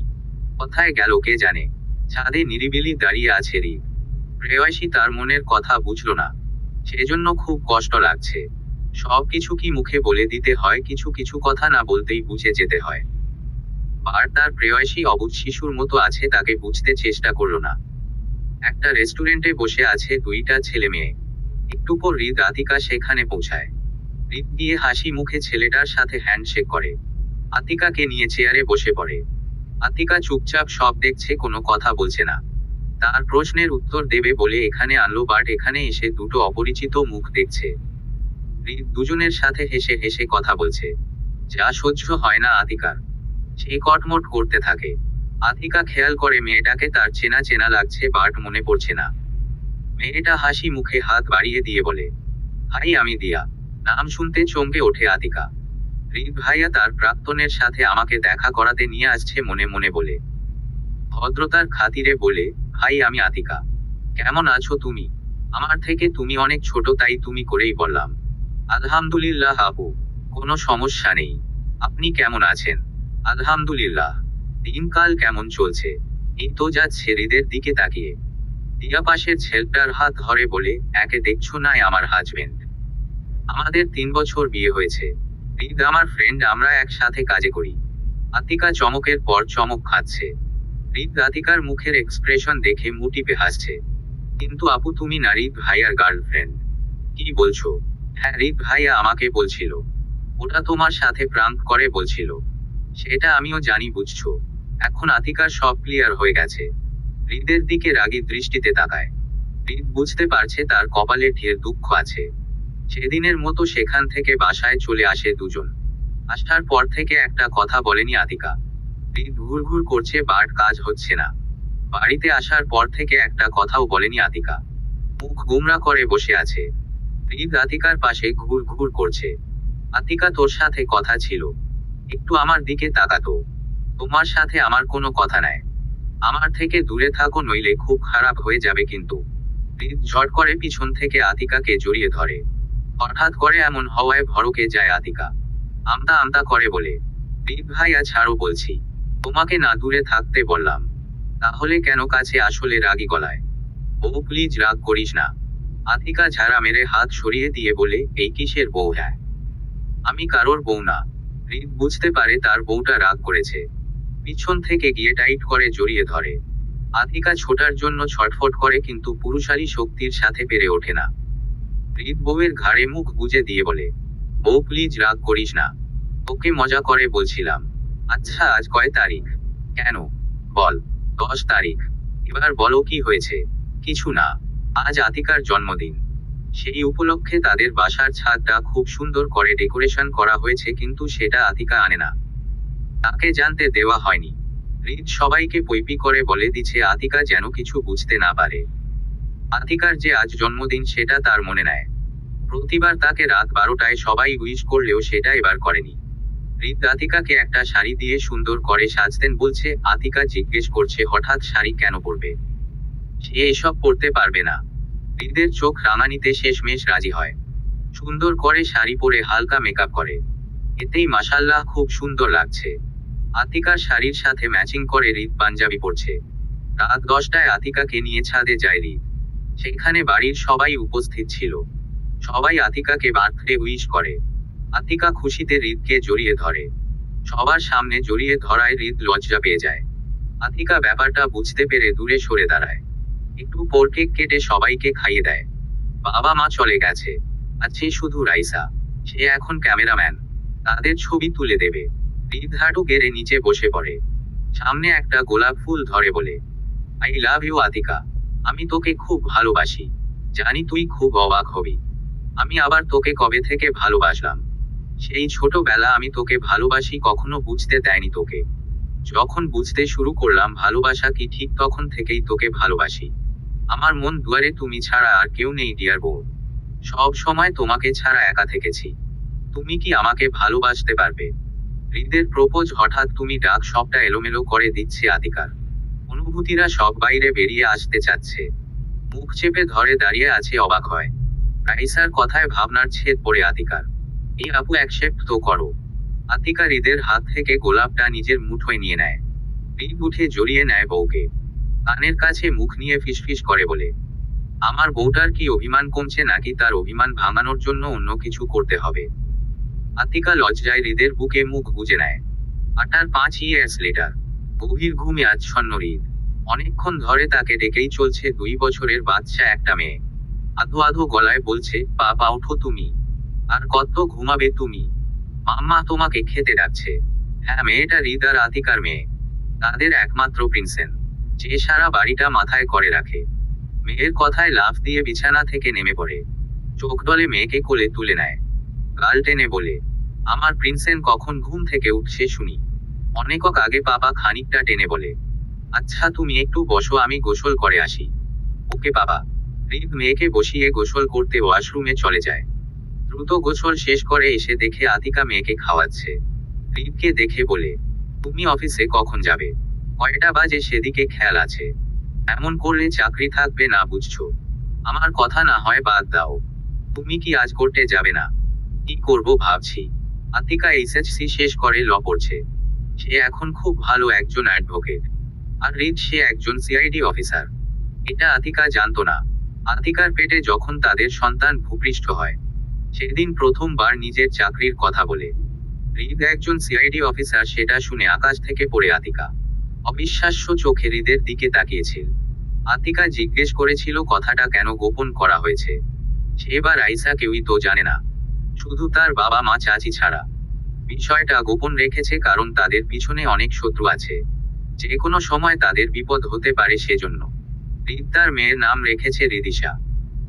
কোথায় গেল কে জানে। ছাদে নিরিবিলি দাঁড়িয়ে আছে হৃদ। প্রেয়সী তার মনের কথা বুঝল না, সেজন্য খুব কষ্ট লাগছে। সবকিছু কি মুখে বলে দিতে হয়? কিছু কিছু কথা না বলতেই বুঝে যেতে হয়। আর তার প্রেয়সী অবুঝ শিশুর মতো আছে, তাকে বুঝতে চেষ্টা করলো না। একটা রেস্টুরেন্টে বসে আছে দুইটা ছেলে মেয়ে। একটু পর হৃদ আতিকা সেখানে পৌঁছায়। হৃদ গিয়ে হাসি মুখে ছেলেটার সাথে হ্যান্ডশেক করে, আতিকাকে নিয়ে চেয়ারে বসে পড়ে। আতিকা চুপচাপ সব দেখছে, কোনো কথা বলছে না। তার প্রশ্নের উত্তর দেবে বলে এখানে আনলো, বাট এখানে এসে দুটো অপরিচিত মুখ দেখছে। হৃদ দুজনের সাথে হেসে হেসে কথা বলছে, যা সহ্য হয় না আতিকার। সে কটমট করতে থাকে। আতিকা খেয়াল করে মেয়েটাকে তার চেনা চেনা লাগছে, বাট মনে পড়ছে না। মেয়েটা হাসি মুখে হাত বাড়িয়ে দিয়ে বলে, হাই, আমি দিয়া। নাম শুনতে চমকে ওঠে আতিকা। হৃদ ভাইয়া তার প্রাক্তনের সাথে আমাকে দেখা করাতে নিয়ে আসছে মনে মনে বলে। ভদ্রতার খাতিরে বলে, হাই, আমি আতিকা। কেমন আছো তুমি? আমার থেকে তুমি অনেক ছোট, তাই তুমি করেই বললাম। আলহামদুলিল্লাহ আপু, কোনো সমস্যা নেই। আপনি কেমন আছেন? আলহামদুলিল্লাহ। দিনকাল কেমন চলছে? এই তো যাচ্ছে। হৃদের দিকে তাকিয়ে দিয়া পাশের ছেলেটার হাত ধরে বলে, একে দেখছো না, আমার হাজবেন্ড। আমাদের 3 বছর বিয়ে হয়েছে। হৃদ আমার ফ্রেন্ড, আমরা একসাথে কাজে করি। আতিকা চমকের পর চমক খাচ্ছে। হৃদ আতিকার মুখের এক্সপ্রেশন দেখে মুটিপে হাসছে। কিন্তু আপু, তুমি না হৃদ ভাইয়ার গার্লফ্রেন্ড? কি বলছো? হ্যাঁ, হৃদ ভাইয়া আমাকে বলছিল। ওটা তোমার সাথে প্রাঙ্ক করে বলছিল। সেটা আমিও জানি, বুঝছো। এখন আতিকার সব ক্লিয়ার হয়ে গেছে। হৃদের দিকে রাগী দৃষ্টিতে তাকায়। হৃদ বুঝতে পারছে তার কপালে ঢের দুঃখ আছে। সেদিনের মতো সেখান থেকে বাসায় চলে আসে দুজন। আসার পর থেকে একটা কথা বলেনি আতিকা। হৃদ ঘুরঘুর করছে, বাট কাজ হচ্ছে না। বাড়িতে আসার পর থেকে একটা কথাও বলেনি আতিকা। মুখ গুমরা করে বসে আছে। হৃদ আতিকার পাশে ঘুর ঘুর করছে। আতিকা, তোর সাথে কথা ছিল, একটু আমার দিকে তাকাতো। তোমার সাথে আমার কোনো কথা নাই। আমার থেকে দূরে থাকো, নইলে খুব খারাপ হয়ে যাবে কিন্তু। হৃদ ঝট করে পিছন থেকে আতিকাকে জড়িয়ে ধরে। হঠাৎ করে এমন হওয়ায় ভড়কে যায় আতিকা। আমতা আমতা করে বলে, হৃদ ভাইয়া ছাড়ো বলছি। তোমাকে না দূরে থাকতে বললাম, তাহলে কেন কাছে? আসলে রাগী গলায়, ও প্লিজ রাগ করিস না। আতিকা ঝাড়া মেরে হাত সরিয়ে দিয়ে বলে, এই কিসের বউ? হ্যাঁ, আমি কারোর বউ না। হৃদ বুঝতে পারে তার বউটা রাগ করেছে। পিছন থেকে গিয়ে টাইট করে জড়িয়ে ধরে। আতিকা ছোটার জন্য ছটফট করে, কিন্তু পুরুষালী শক্তির সাথে পেরে ওঠে না। হৃদ বউয়ের ঘাড়ে মুখ গুজে দিয়ে বলে, বউ প্লিজ রাগ করিস না, ওকে মজা করে বলছিলাম। আচ্ছা, আজ কয় তারিখ? কেন বল। 10 তারিখ। এবার বলো কি হয়েছে? কিছু না, আজ আতিকার জন্মদিন। সেই উপলক্ষে তাদের বাসার ছাদটা খুব সুন্দর করে ডেকোরেশন করা হয়েছে, কিন্তু সেটা আতিকা আনে না। তাকে জানতে দেওয়া হয়নি। হৃদ সবাইকে পৈপি করে বলে দিচ্ছে আতিকা যেন কিছু বুঝতে না পারে। আতিকার যে আজ জন্মদিন সেটা তার মনে নেয়। প্রতিবার তাকে রাত 12টায় সবাই উইশ করলেও সেটা এবার করেনি। হৃদ আতিকাকে একটা শাড়ি দিয়ে সুন্দর করে সাজতেন বলছে। আতিকা জিজ্ঞেস করছে হঠাৎ শাড়ি কেন পরবে, সে এসব পরতে পারবে না। হৃদের চোখ রাঙানিতে শেষমেশ রাজি হয়। সুন্দর করে শাড়ি পরে হালকা মেকআপ করে। এতেই মাশাল্লাহ খুব সুন্দর লাগছে। আতিকার শাড়ির সাথে ম্যাচিং করে হৃদ পাঞ্জাবি পরছে। রাত 10টায় আতিকাকে নিয়ে ছাদে যায় হৃদ। সেখানে বাড়ির সবাই উপস্থিত ছিল। সবাই আতিকাকে বার্থডে উইশ করে। আতিকা খুশিতে হৃদকে জড়িয়ে ধরে। সবার সামনে জড়িয়ে ধরায় হৃদ লজ্জা পেয়ে যায়। আতিকা ব্যাপারটা বুঝতে পেরে দূরে সরে দাঁড়ায়। একটু পর কেক কেটে সবাইকে খাইয়ে দেয়। বাবা মা চলে গেছে, আছে শুধু রাইসা। সে এখন ক্যামেরাম্যান, তাদের ছবি তুলে দেবে। হৃদ হাঁটু গেড়ে নিচে বসে পড়ে। সামনে একটা গোলাপ ফুল ধরে বলে, আই লাভ ইউ আতিকা। আমি তোকে খুব ভালোবাসি। জানি তুই খুব অবাক হবি। আমি আবার তোকে কবে থেকে ভালোবাসলাম। সেই ছোটবেলা আমি তোকে ভালোবাসি কখনো বুঝতে দেয়নি তোকে। যখন বুঝতে শুরু করলাম ভালোবাসা কি, ঠিক তখন থেকেই তোকে ভালোবাসি। আমার মন দুয়ারে তুমি ছাড়া আর কেউ নেই ডিয়ার বউ। সব সময় তোমাকে ছাড়া একা থেকেছি। তুমি কি আমাকে ভালোবাসতে পারবে? হৃদের প্রপোজ হঠাৎ তুমি ডাক সবটা এলোমেলো করে দিচ্ছে আতিকার। অনুভূতিরা সব বাইরে বেরিয়ে আসতে চাচ্ছে। মুখ চেপে ধরে দাঁড়িয়ে আছে অবাক হয়। রাইসার কথায় ভাবনার ছেদ পড়ে আতিকার। এই আপু অ্যাকসেপ্ট তো করো। আতিকা হৃদের হাত থেকে গোলাপটা নিজের মুঠোয় নিয়ে নেয়। হৃদ উঠে জড়িয়ে নেয় বউকে। কানের কাছে মুখ নিয়ে ফিসফিস করে বলে, আমার বউটার কি অভিমান কমছে নাকি তার অভিমান ভাঙানোর জন্য অন্য কিছু করতে হবে? আতিকা লজ্জায় হৃদের বুকে মুখ গুজে নেয়। 5 ইয়ার্স লেটার। গভীর ঘুমে আচ্ছন্ন হৃদ। অনেকক্ষণ ধরে তাকে ডেকেই চলছে 2 বছরের বাচ্চা একটা মেয়ে। আধো আধো গলায় বলছে, পাপা ওঠো তুমি। আর কত ঘুমাবে তুমি? মাম্মা তোমাকে খেতে ডাকছে। হ্যাঁ, মেয়েটা হৃদ আর আতিকার মেয়ে। তাদের একমাত্র প্রিন্সেস, যে সারা বাড়িটা মাথায় করে রাখে। মেয়ের কথায় লাফ দিয়ে বিছানা থেকে নেমে পড়ে। চোখ ডলে মেয়েকে কোলে তুলে নেয়। গাল টেনে বলে, আমার প্রিন্সেস কখন ঘুম থেকে উঠছে শুনি। অনেকক আগে পাপা খানিকটা টেনে বলে, আচ্ছা তুমি একটু বসো, আমি গোসল করে আসি। ওকে বাবা। হৃদ মেয়েকে বসিয়ে গোসল করতে ওয়াশরুমে চলে যায়। দ্রুত গোসল শেষ করে এসে দেখে আতিকা মেয়েকে খাওয়াচ্ছে। হৃদকে দেখে বলে, তুমি অফিসে কখন যাবে? কয়টা বাজে সেদিকে খেয়াল আছে। এমন করলে চাকরি থাকবে না বুঝছো। আমার কথা না হয় বাদ দাও। তুমি কি আজ করতে যাবে না? কি করব ভাবছি। আতিকা এইচএসসি শেষ করে ল পড়ছে। সে এখন খুব ভালো একজন অ্যাডভোকেট। আর হৃদ সে একজন সিআইডি অফিসার। এটা আতিকা জানতো না। আতিকার পেটে যখন তাদের সন্তান ভূপৃষ্ঠ হয়, সেদিন প্রথমবার নিজের চাকরির কথা বলে। হৃদ একজন সিআইডি অফিসার, সেটা শুনে আকাশ থেকে পড়ে আতিকা অবিশ্বাস্য চোখে হৃদের দিকে তাকিয়েছিল। আতিকা জিজ্ঞেস করেছিল কথাটা কেন গোপন করা হয়েছে। সে বা রাইসা কেউই তো জানে না, শুধু তার বাবা মা চাচি ছাড়া। বিষয়টা গোপন রেখেছে কারণ তাদের পিছনে অনেক শত্রু আছে। যে কোনো সময় তাদের বিপদ হতে পারে, সেজন্য হৃদ তার মেয়ের নাম রেখেছে হৃদিশা।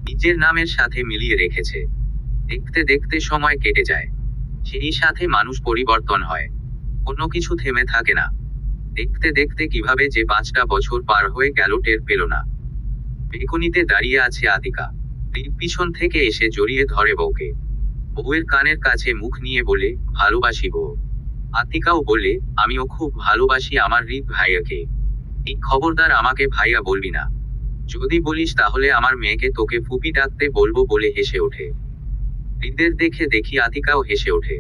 নিজের নামের সাথে মিলিয়ে রেখেছে। দেখতে দেখতে সময় কেটে যায়। সেই সাথে মানুষ পরিবর্তন হয়। কোনো কিছু থেমে থাকে না। দেখতে দেখতে কিভাবে যে 5টা বছর পার হয়ে গেল টের পেল না। বেলকনিতে দাঁড়িয়ে আছে আতিকা। হৃদ পিছন থেকে এসে জড়িয়ে ধরে বউকে। বউয়ের কানের কাছে মুখ নিয়ে বলে, ভালোবাসি বউ। আতিকাও বলে, আমিও খুব ভালোবাসি আমার হৃদ ভাইয়াকে। এই খবরদার আমাকে ভাইয়া বলবি না। যদি বলিস তাহলে আমার মেয়েকে তোকে ফুপি ডাকতে বলবো বলে হেসে ওঠে। হৃদের দেখে দেখি আতিকাও হেসে ওঠে।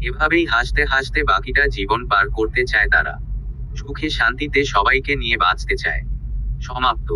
এভাবেই হাসতে হাসতে বাকিটা জীবন পার করতে চায় তারা। সুখে শান্তিতে সবাইকে নিয়ে বাঁচতে চায়। সমাপ্ত।